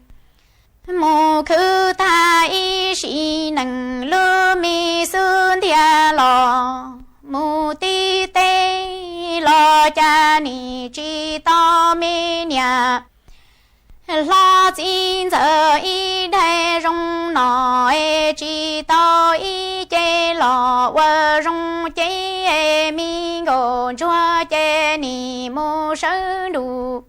mô khứ ta y sĩ nâng lô mi xuân thia lò mô ti tê lò cha ni chi to mi nhà lo chín giờ y đây rong nọ e chi to y chê lò wa rong chê e mi ngô chua chê ni mô sơn đủ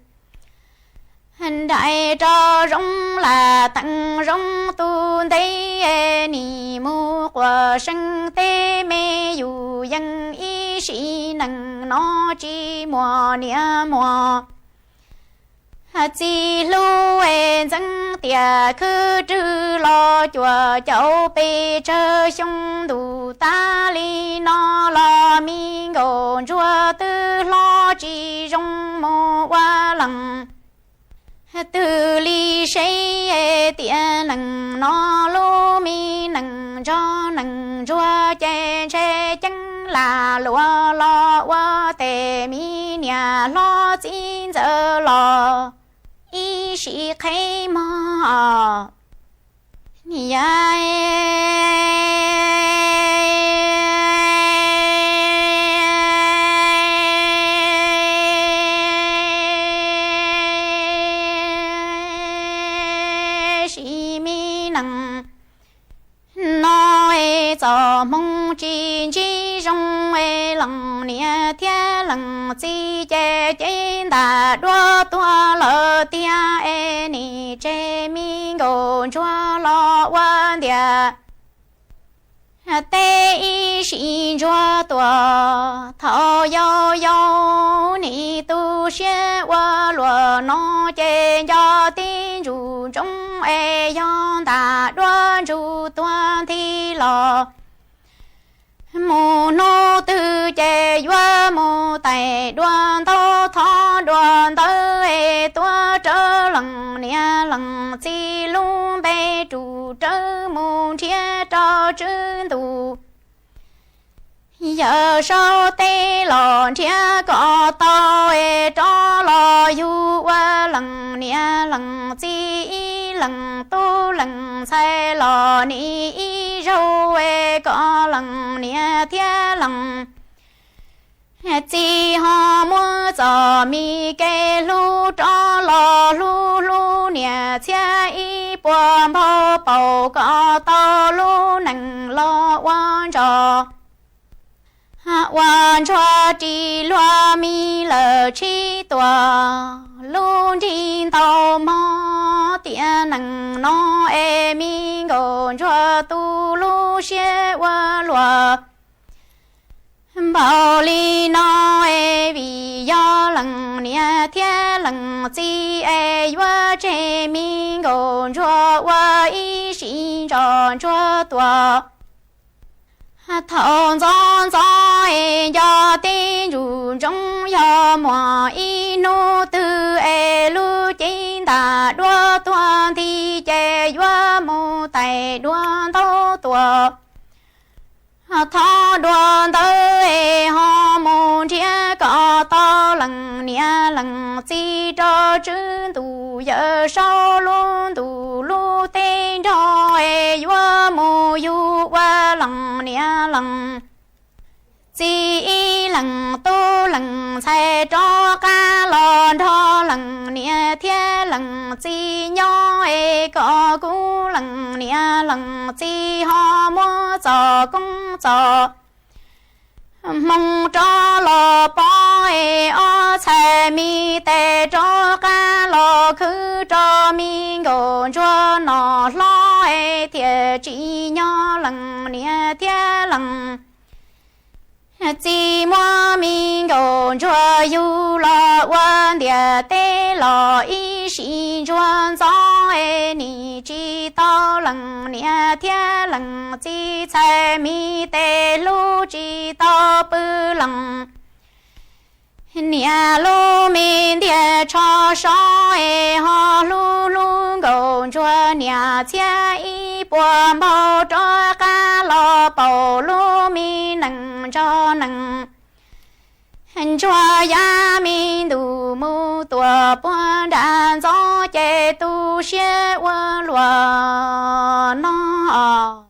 đại cho rong là tặng rong tu tây ni mu qua sinh tê mê dù dân y sĩ nâng nó chi mùa nia mùa chi lu dân tia cứ trừ lo chùa cháu bê chơ xong đủ ta li nó lo mi ngôn chùa tư lo chi rong mô qua lăng từ ly say tiền nằng nó lô mi nằng cho chè chè chân là lúa lo qua tề mi nhà lo chín giờ lo y sĩ khai mò nhà cho mong chi chi rong e lăng nia thia lăng chi chê chê ta đua tua lơ tia e ni chê mi ngôn chua lo quan địa tê y sĩ chua tua thọ yo yo ni tu xie wa lùa nó chê cho tin chủ trong e yon ta đua chủ tuan thi lo mô nô tư chê yo mô tài đoan tao thọ đoan tơ e tua trơ lăng nia lăng chi lung bê chủ trơ mô chia cho trưng tù giờ sau tê lò chia có tao e cho lò yu wa lăng nia lăng chi lăng tu lăng sai lò ni y râu e có lăng nia thia lăng chi ho mua cho mi kê lu cho lò lu lu nia chia y buồn bao bầu có tao lu nằng lo วันชัวจีลัวมีเลชีตัวลุงจินโตมอเตียนังนอเอมิงกงชัวตูลูเชวลัวbảo lý nói vì do lần nia thiên lần chi ai vợ trẻ mình gồm cho vợ ý xin tròn cho tua thằng giòn giòn do tin rủ trong do mùa ý nô tư ai lu chính ta đua tuan thì chế vợ mô tay đua thâu tua thọ đoàn tới họ môn chia có to lần nia lần chi cho chữ tù giờ sau luôn tù lu tên cho ai vua mù yu qua lần nia lần chi lần tu lần sai cho ca lon thọ lần nia thiên lần chi nhỏ ai có cú lần nia lần chi họ mua cho công cho mong cho lo bói ở xe mi tê cho ca lo khứ cho mi gồm cho nó lo thiệt chỉ nhỏ lần nia thiên lần chỉ mua mình gồm cho yêu lo quan địa tê lo ý xin chuẩn gió ni chỉ tao lần nia thiên lần chỉ chạy mi tê lu chỉ tao bự lần nia lu mình địa cho soi họ lu lu gồm cho nia chia ý buồn bao cho ca lo bao lu mình nâng cho nâng cho ya mình đủ mu tua buồn đàn gió chế tu xe quân lúa nó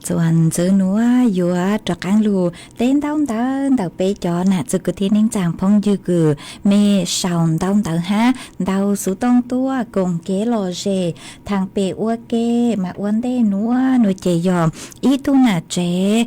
chuẩn chữ núa dùa trọc ăn lù tên tông tàu bê cho nè chữ cứ thiên ninh chàng phong dư cử mê sòng tông tàu ha đau sú tông tua cùng kế lò rề thằng bê ua kê mà uốn đê núa núi chế dòm ý tu nà chế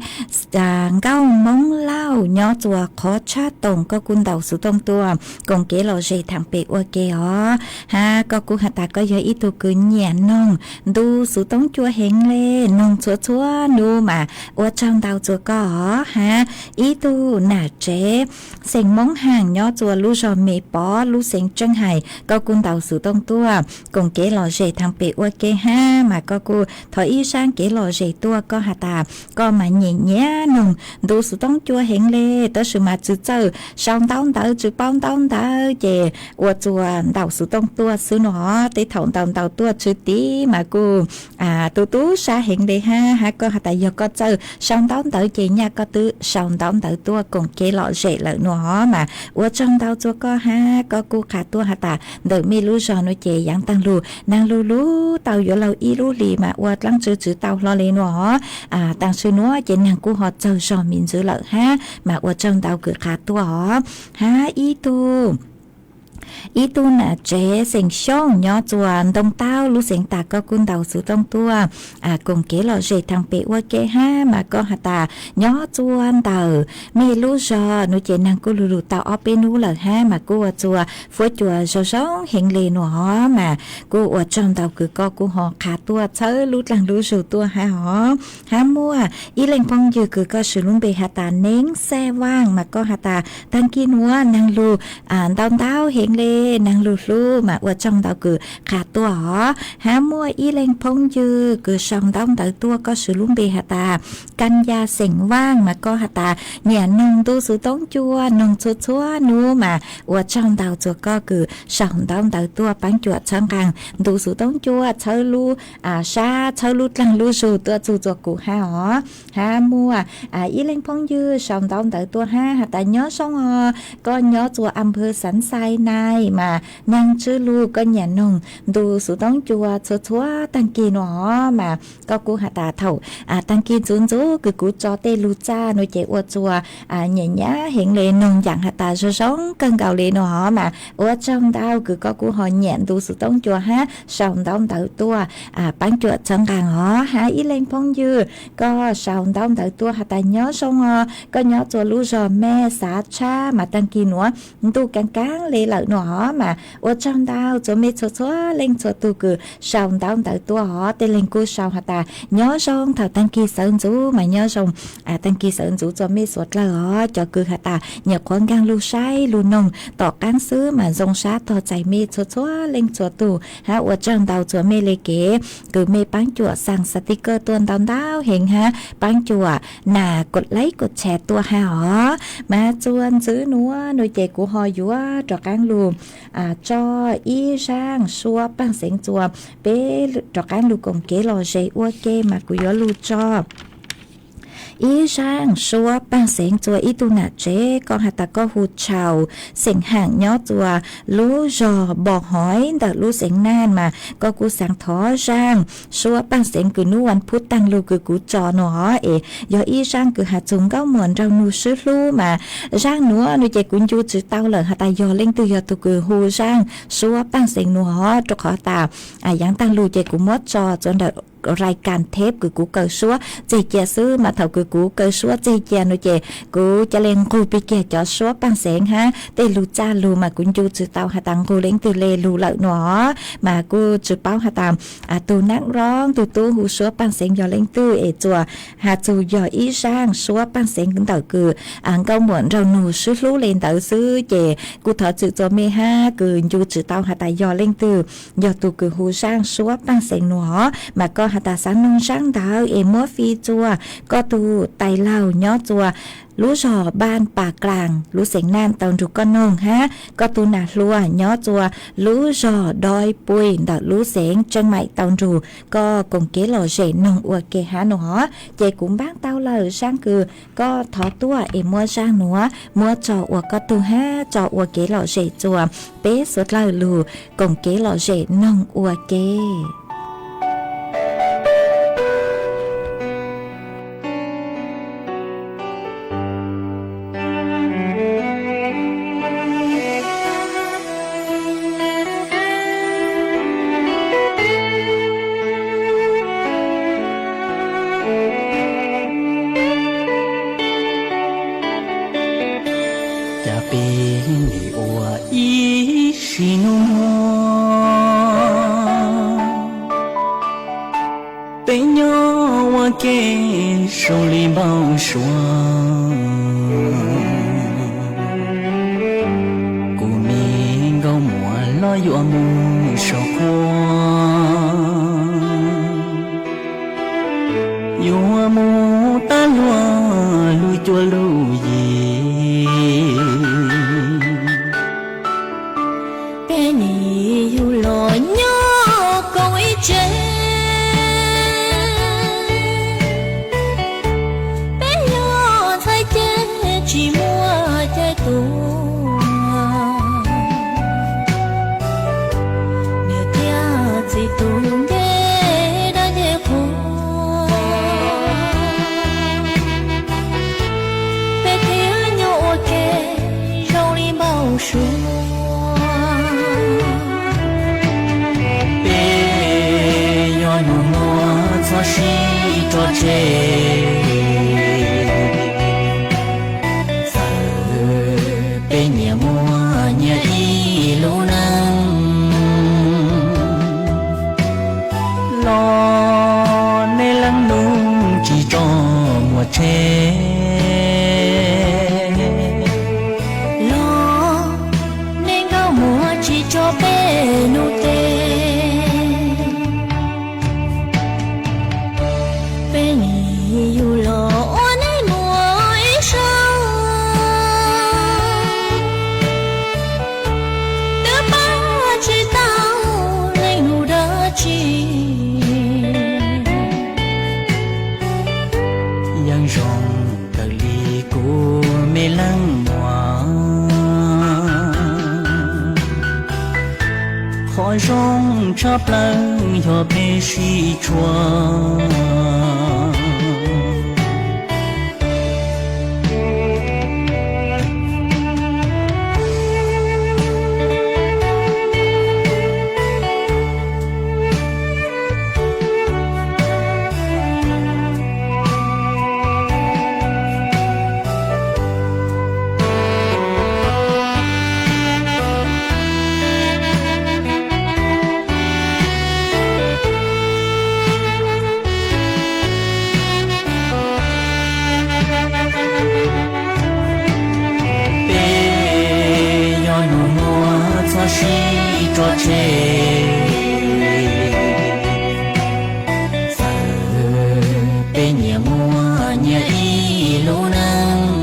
gao mông lao nhỏ chùa khó cha tổng có cun đau sú tông tua cùng kế lò rề thằng bê ua kê ó ha có cú hạt ta có giờ ý tu cứ nhẹ nông đu sú tông chua hẹn lê nông chúa chúa nu mà ở trong tàu chùa có ha ý tu nà chế sinh mong hàng nhỏ chùa lu rò mì bó lu sinh chân hài có cun tàu sử tông tua cùng kế lò rể thằng bể ua kê ha mà có cu thổi y sang kế lò rể tua có hà tà có mà nhẹ nhẹ nùng đủ sử tông chùa hẹn lê tới sự mà chữ chữ xong tông tàu chữ bông tông tàu chè ua chùa tàu sử tông tua sư nó tới thổng tàu tua chữ tí mà cu tu tú xa hẹn lê ha có hà tại giờ có chữ xong tông tàu chè nha có tư xong tông tàu tua cùng kế lò rể lợi nó mà ua trong tàu chùa có ha có cu khả tua hà tà đợi mi lu giò nó chè giang tăng lù nàng lu lu tàu giờ lâu y lu lì mà ua lăng chữ tàu lo lên nó tăng sư nó chè nàng cu họ chờ giò mình giữ lợi ha mà ua trong tàu cứ khả tua ha ý tu nà chế sinh sông nhỏ chuan đông tao lu sinh ta có cun tàu sử tông tua cùng kế lò rể thằng bể ua kê ha mà có hà ta nhỏ chuan tàu mi lu giò nu chế nàng cu lu tàu ở bên nu lợ ha mà cu chùa phố chùa gió gió hiện lì nó mà cu ở trong tàu cứ có cu họ khá tua chớ lu lăng lu sù tua ha họ ha mua ý lên phong dư cứ có sử luôn bề hà ta nén xe vang mà có hà ta tăng kia núa nàng lu đông tao hiện lê năng lu lu mà ở trong tàu cứ khá tua há mua y lên phong dư cứ sòng đông tàu tua có sự luôn bề hà ta căn gia sỉnh vang mà có hà ta nhà nông tu sự tống chua nông chua chua nu mà ở trong tàu chua có cứ sòng đông tàu tua bán chuột sang càng tu sự tống chua chơi lu sa chơi lu lăng lu sù tua chua chua cụ ha mua y lên phong dư sòng đông tàu tua ha hà ta nhớ xong có nhớ chùa âm hư sẵn sai na mà nhang chứ lu có nhà nông đủ sự đóng chùa chúa tăng kỳ nó mà có cú hạ tà thầu tăng kỳ dún dú cứ cú cho tê lu cha nuôi chạy ô chùa nhẹ nhá hiện lệ nông dạng hạ tà số sống cân gạo lệ nó mà ô trong đau cứ có cú họ nhẹn đủ sự đóng chùa ha sòng đóng tự tua bán chuột trong càng họ ha ý lên phong dư có sòng đóng tự tua hạ tà nhớ xong có nhớ chùa lu rồi mẹ xã cha mà tăng kỳ nữa tu cán lệ lợi nó mà ô trong đau cho mẹ chúa lên chúa tu cứ sòng đóng tự tua họ tên lên cú sòng hạ tà nhớ xong thảo tăng kỳ sơn chú mà nhớ xong tăng kỳ sơn chú cho mẹ suốt là họ cho cứ hạ tà nhờ khoan gang lu say lu nông tỏ cán xứ mà dòng sát tỏ chạy mẹ chúa lên chúa tu ha ô trong đau chúa mẹ lệ kế cứ mẹ bán chùa sang sticker tuôn đau đau hiện ha bán chùa nà cột lấy cột chè tua ha họ mà chuan xứ núa nuôi chè của họ dúa trò cán lu cho y sang xua bằng sén chùa bé trò cán lu cùng kế lò dây ua kê mà của gió lu cho ý sang xua bằng sén chùa ý tu nà chế con hạt ta có hụt chào sén hàng nhó chùa lú giò bò hỏi đợt lú sén nan mà có cú sáng thó sang xua bằng sén cứ nuวันพุธtăng lu cứ cú trò nó do ý sang cứ hạt chúng cao muộn rau nu sứ lu mà sang nữa nuôi chạy cuốn chu chữ tao lợn hạt ta do lên từ giờ tu cứ hù sang xua bằng sén nó cho khó tà giáng tăng lu chạy cú mót trò cho đợt rายการเทปคือกูเกอซัวเจเจียซื้อมาเท่าคือกูเกอซัวเจเจียโนเจกูจะเล่นกูไปเกะจอซัวปังเสงฮะเตลูจ้าลูมากุนจูจือเตาหาตังกูเล่นตือเลลูเหล่าหนอมากูจือเป้าหาตามตูนักร้องตูหูซัวปังเสงยอเล่นตื้อจัวหาจูยออีช่างซัวปังเสงถึงเต่าคือเกาหมวนเราหนูซื้อลูเล่นเต่าซื้อเจกูถอจือจอเมฮะคือจูจือเตาหาตายอเล่นตื้อยอตูคือหูช่างซัวปังเสงหนอมาก็ตาสันนงช่างดาวมัวฟีจัวก็ตูไตเล่าย่อจัวรู้จอบ้านป่ากลางรู้เสียงน้ำตอนรุกก็นงฮะก็ตูหนาลัวย่อจัวรู้จอดอยปุยดอกรู้เสียงจังใหม่ตอนรูก็กงเกลอเจนงอวเกหาหนอเจกุ้มบ้างเต้าเลยช่างคือก็ทอตัวมัวช่างหนัวมัวจออวก็ตูฮะจออวเกลอเจจัวเป๊ะสุดเลยลูกงเกลอเจนงอวเก họ rong chắp lăng họ bê suy chua cho chê giờ bên nhà mua nhà y lô nâng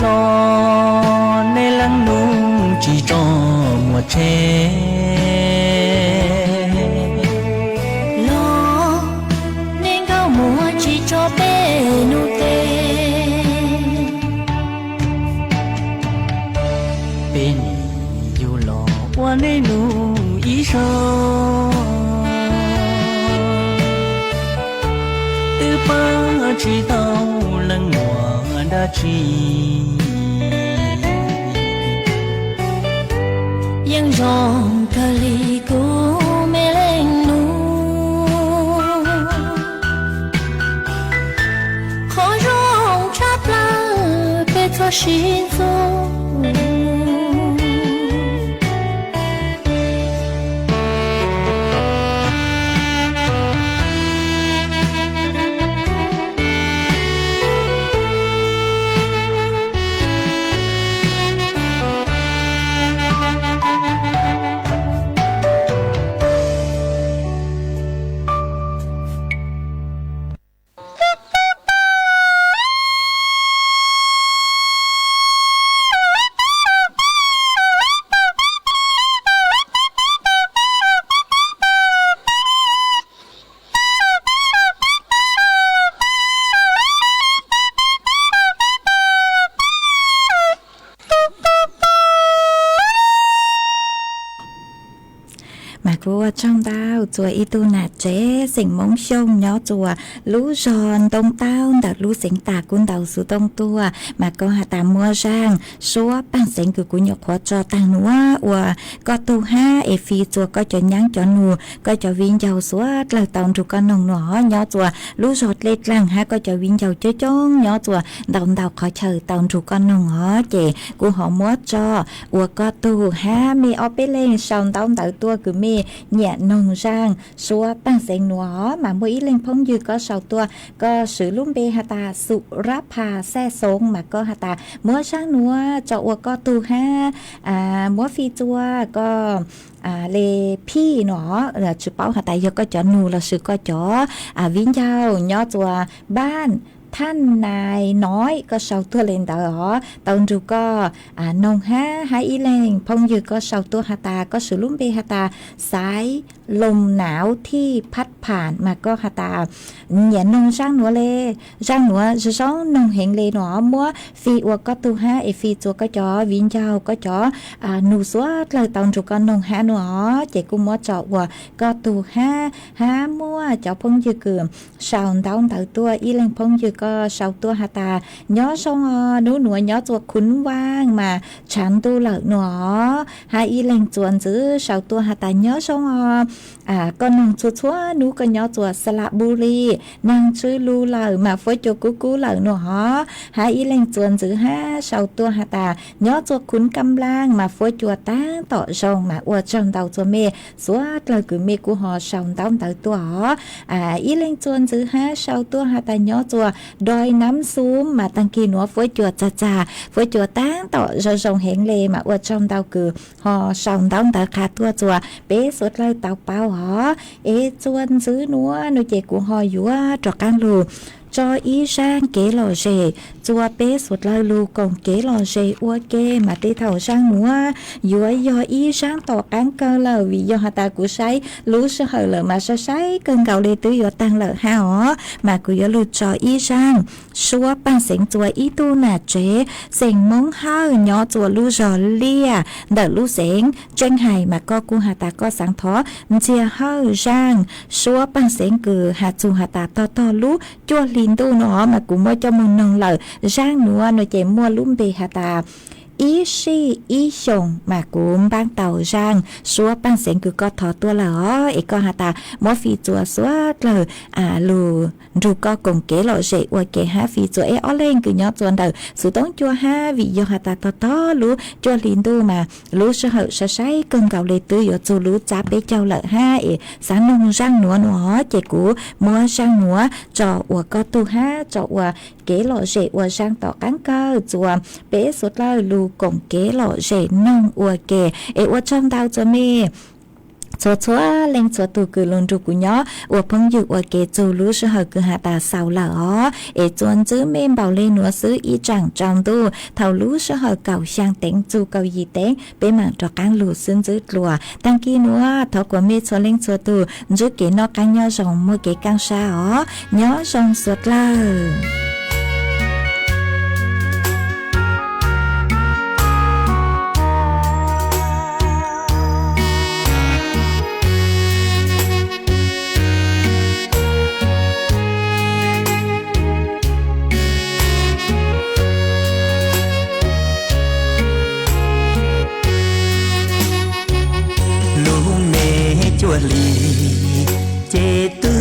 lo nên lăng nung chỉ cho mùa chê lo nên gạo mùa chỉ cho bé nụ tê bên yêu lo qua nên nụ ý sâu từ ba chỉ tao lần mùa đã chi yang rong kali ku meleng nu khó rong chắp la bê cho xin vô chùa trong tao chùa y tu nà chế sỉnh mông sông nhỏ chùa lú giòn tông tao đặt lú sỉnh tà cún đầu su tông tua mà có hà tà mua rang số bằng sỉnh của nhọc khó cho tăng núa và có tu ha e phi chùa có cho nhang cho nù có cho viên dầu số lời tông chùa con nồng nhỏ nhỏ chùa lú giọt lết lăng ha có cho viên dầu chơi chón nhỏ chùa đồng đầu khó chờ tông chùa con nồng nhỏ chè của họ mua cho và có tu ha mi ở bên lên sông tông tự tua cứ mi nhẹ nồng rang số bằng sỉnh nhỏ mà mỗi lên phong dư có sầu tua có sự lúm bê hà ta sụ ráp hà xe sống mà có hà ta múa sáng núa cho có tu ha múa phi chua có lê phi nó là chụp báo hà ta giờ có chó nù là sự có chó viên dao nhỏ chùa banท่านนายน้อยก็เสาตัวเลนตาอ๋อตอนรูก็นงฮะหายอีเลงพงยืก็เสาตัวหาตาก็สุลุ่มเบหาตาสายลมหนาวที่พัดผ่านมาก็หาตาเนี่ยนงร่างหนัวเลยร่างหนัวจะซ้องนงเห็นเลยหนอมัวฟีอวก็ตัวฮะเอฟีตัวก็จ่อวินเจ้าก็จ่อหนูสัวเลยตอนรูก็นงฮะหนัวเจกุมัวจ่อวัวก็ตัวฮะฮะมัวจ่อพงยืเกือเสาดาวตาตัวอีเลงพงยืก็เสาตัวหาตาย้อทรงหนูหนัวย้อตัวขุนว่างมาฉันตัวเหล่าหนัวหาอีเลงจวนซื้อเสาตัวหาตาย้อทรงก็นางชัวหนูก็ย้อตัวสระบุรีนางชื่อลูเหล่ามาฝอยโจกูเหล่าหนัวหาอีเลงจวนซื้อหาเสาตัวหาตาย้อตัวขุนกำลังมาฝอยจัวตั้งต่อทรงมาอวดจงเตาตัวเมสัวเลยคือเมกูหอเสาเตาเตาตัวอีเลงจวนซื้อหาเสาตัวหาตาย้อตัวดอยน้ำซูมมาตั้งกีหนัวฝอยจัวจ่าฝอยจัวตั้งต่อทรงเห็นเลยมาอวดจงเตาคือหอเสาเตาเตาขาตัวจัวเป๊ะสุดเลยเตาเปล่าหอจวนซื้อหนัวหนูเจกูหออยู่จอกกางลู cho ý sang kế lò rể chùa bế sụt lời lù cổng kế lò rể ua kê mà tê thầu sang múa dùa do ý sang tỏ án cơ lờ vì do ta của say lú sơ hở lờ mà sơ say cơn gạo lê tứ do tăng lờ ha ó mà của do lù cho ý sang xua ban sánh chùa ý tu nà chế sánh mong hơ nhỏ chùa lù rò lia đỡ lù sánh tranh hài mà co cu hà ta co sáng thó chia hơ sang xua ban sánh cử hà chù hà ta to to lú chua linh tu nó mà cũng mua cho mừng nâng lờ sang nữa nó chạy mua lúm bì hà ta ý si ý sùng mà cũng ban tàu sang xua ban sén cứ có thọ tua lỡ ý có hà ta mỗi phi chùa xua lờ lù ru có cùng kế lộ dễ qua kế ha phi chùa ấy ó lên cứ nhót chuồn đầu sự tốn chùa ha vì do hà ta to to lú chùa linh tu mà lú sơ hở sơ sấy cơn gạo lê tứ do chùa lú chả bé châu lợ ha sáng nông sang nữa nó chạy cũ mua sang múa trò ủa có tu ha trò ủa kế lộ dễ ủa sang tỏ cán cơ chùa bé sốt lơ lù cổng kế lộ rể nông ua kề ua trong tao cho mê chúa lên chúa tù cử luôn tru của nhỏ ua phong dự ua kề chú lú sư hờ cử hạ tà sau lỡ chuan chứ mềm bảo lên núa sứ y chẳng trong tu thầu lú sư hờ cầu sang tiếng chú cầu gì tiếng bế mạng trò cán lù xương giữ lùa tăng kia núa thọ của mê chúa lên chúa tù giữ kế nó căng nhỏ rồng môi kế căng xa ó nhỏ rồng suốt lơ chùa lì chế tư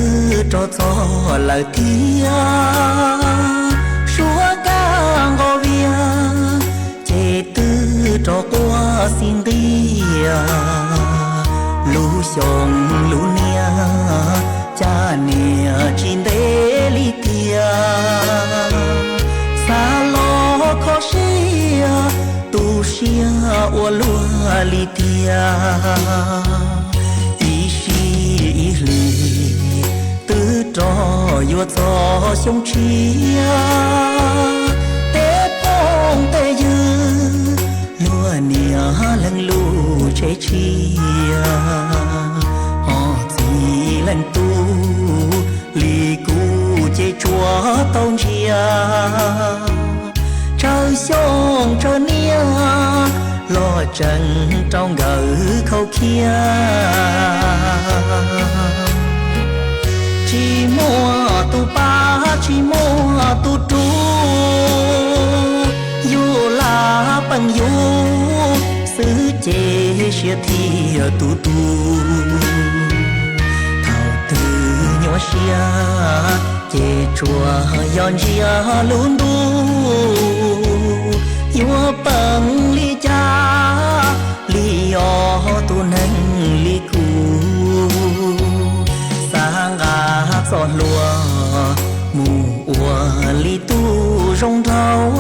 cho lời thia xua ca ngô vía chế tư cho qua xin tia lũ sông lũ nia cha nia chín đế li tia xa lo khó xia tu xia ua lúa li tia tư trò vô cho sông chia tế bông tế dư lúa nia lần lù chế chia họ chỉ lần tu lì cu chế chúa tông chia trời sông trời nia lo trần trong gỡ khâu kia chỉ mua tu ba chỉ mua tu tu dù là bằng dù xứ chế xia thì tu tu thảo từ nhỏ xia chế chùa yon xia luôn du yêu bằng li cha li o tu nâng li cu sang ngã giọt lúa mù ua li tu rong thâu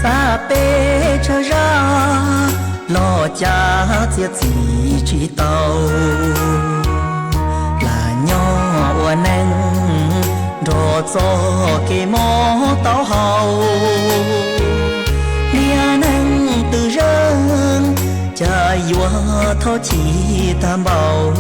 xa bê chờ ra lo cha giết gì chỉ tàu là nhỏ ua nâng rồi cho cái mó táo hậu nia nâng từ rừng cha vua thọ chỉ tam bảo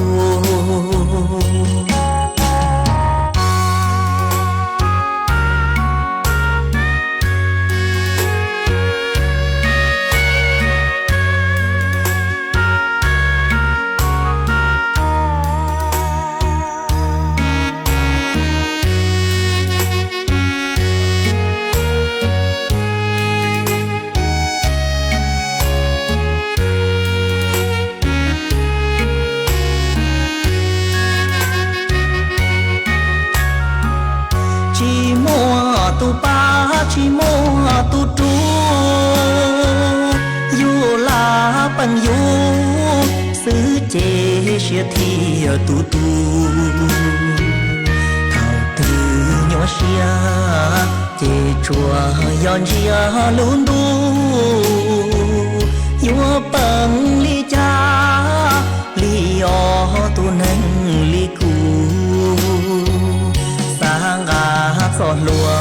tu ba chỉ mua tu tu dù là bằng dù xứ chế xia thì tu tu thảo từ nhỏ xia chế chùa yon xia luôn du dù bằng li cha li o tu nâng li cu sang gió lùa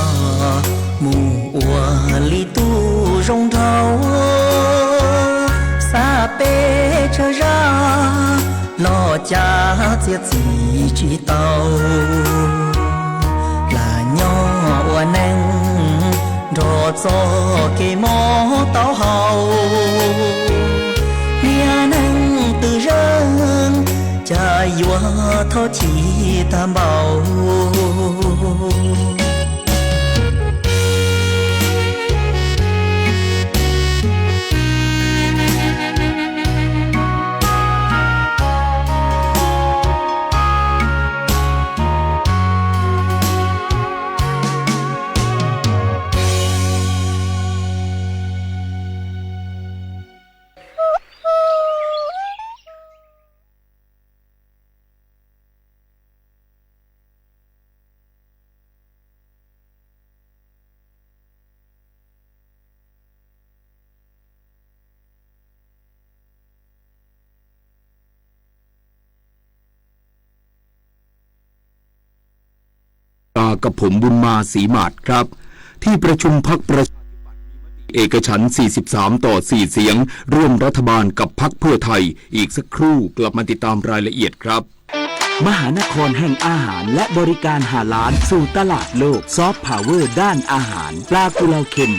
mù ua li tu rong rau xa bê chờ ra lo cha giết gì chỉ tàu là nhỏ ua neng rò gió kê mò tao hậu nia neng từ rừng cha yua thọ chỉ tam bảoกับผมบุญมาศรีหมาดครับที่ประชุมพรรคประชาธิปัตย์เอกฉันท์43-4 เสียงร่วมรัฐบาลกับพรรคเพื่อไทยอีกสักครู่กลับมาติดตามรายละเอียดครับมหานครแห่งอาหารและบริการหาร้านสู่ตลาดโลกซอฟต์พาวเวอร์ด้านอาหารปลากุเลาเค็ม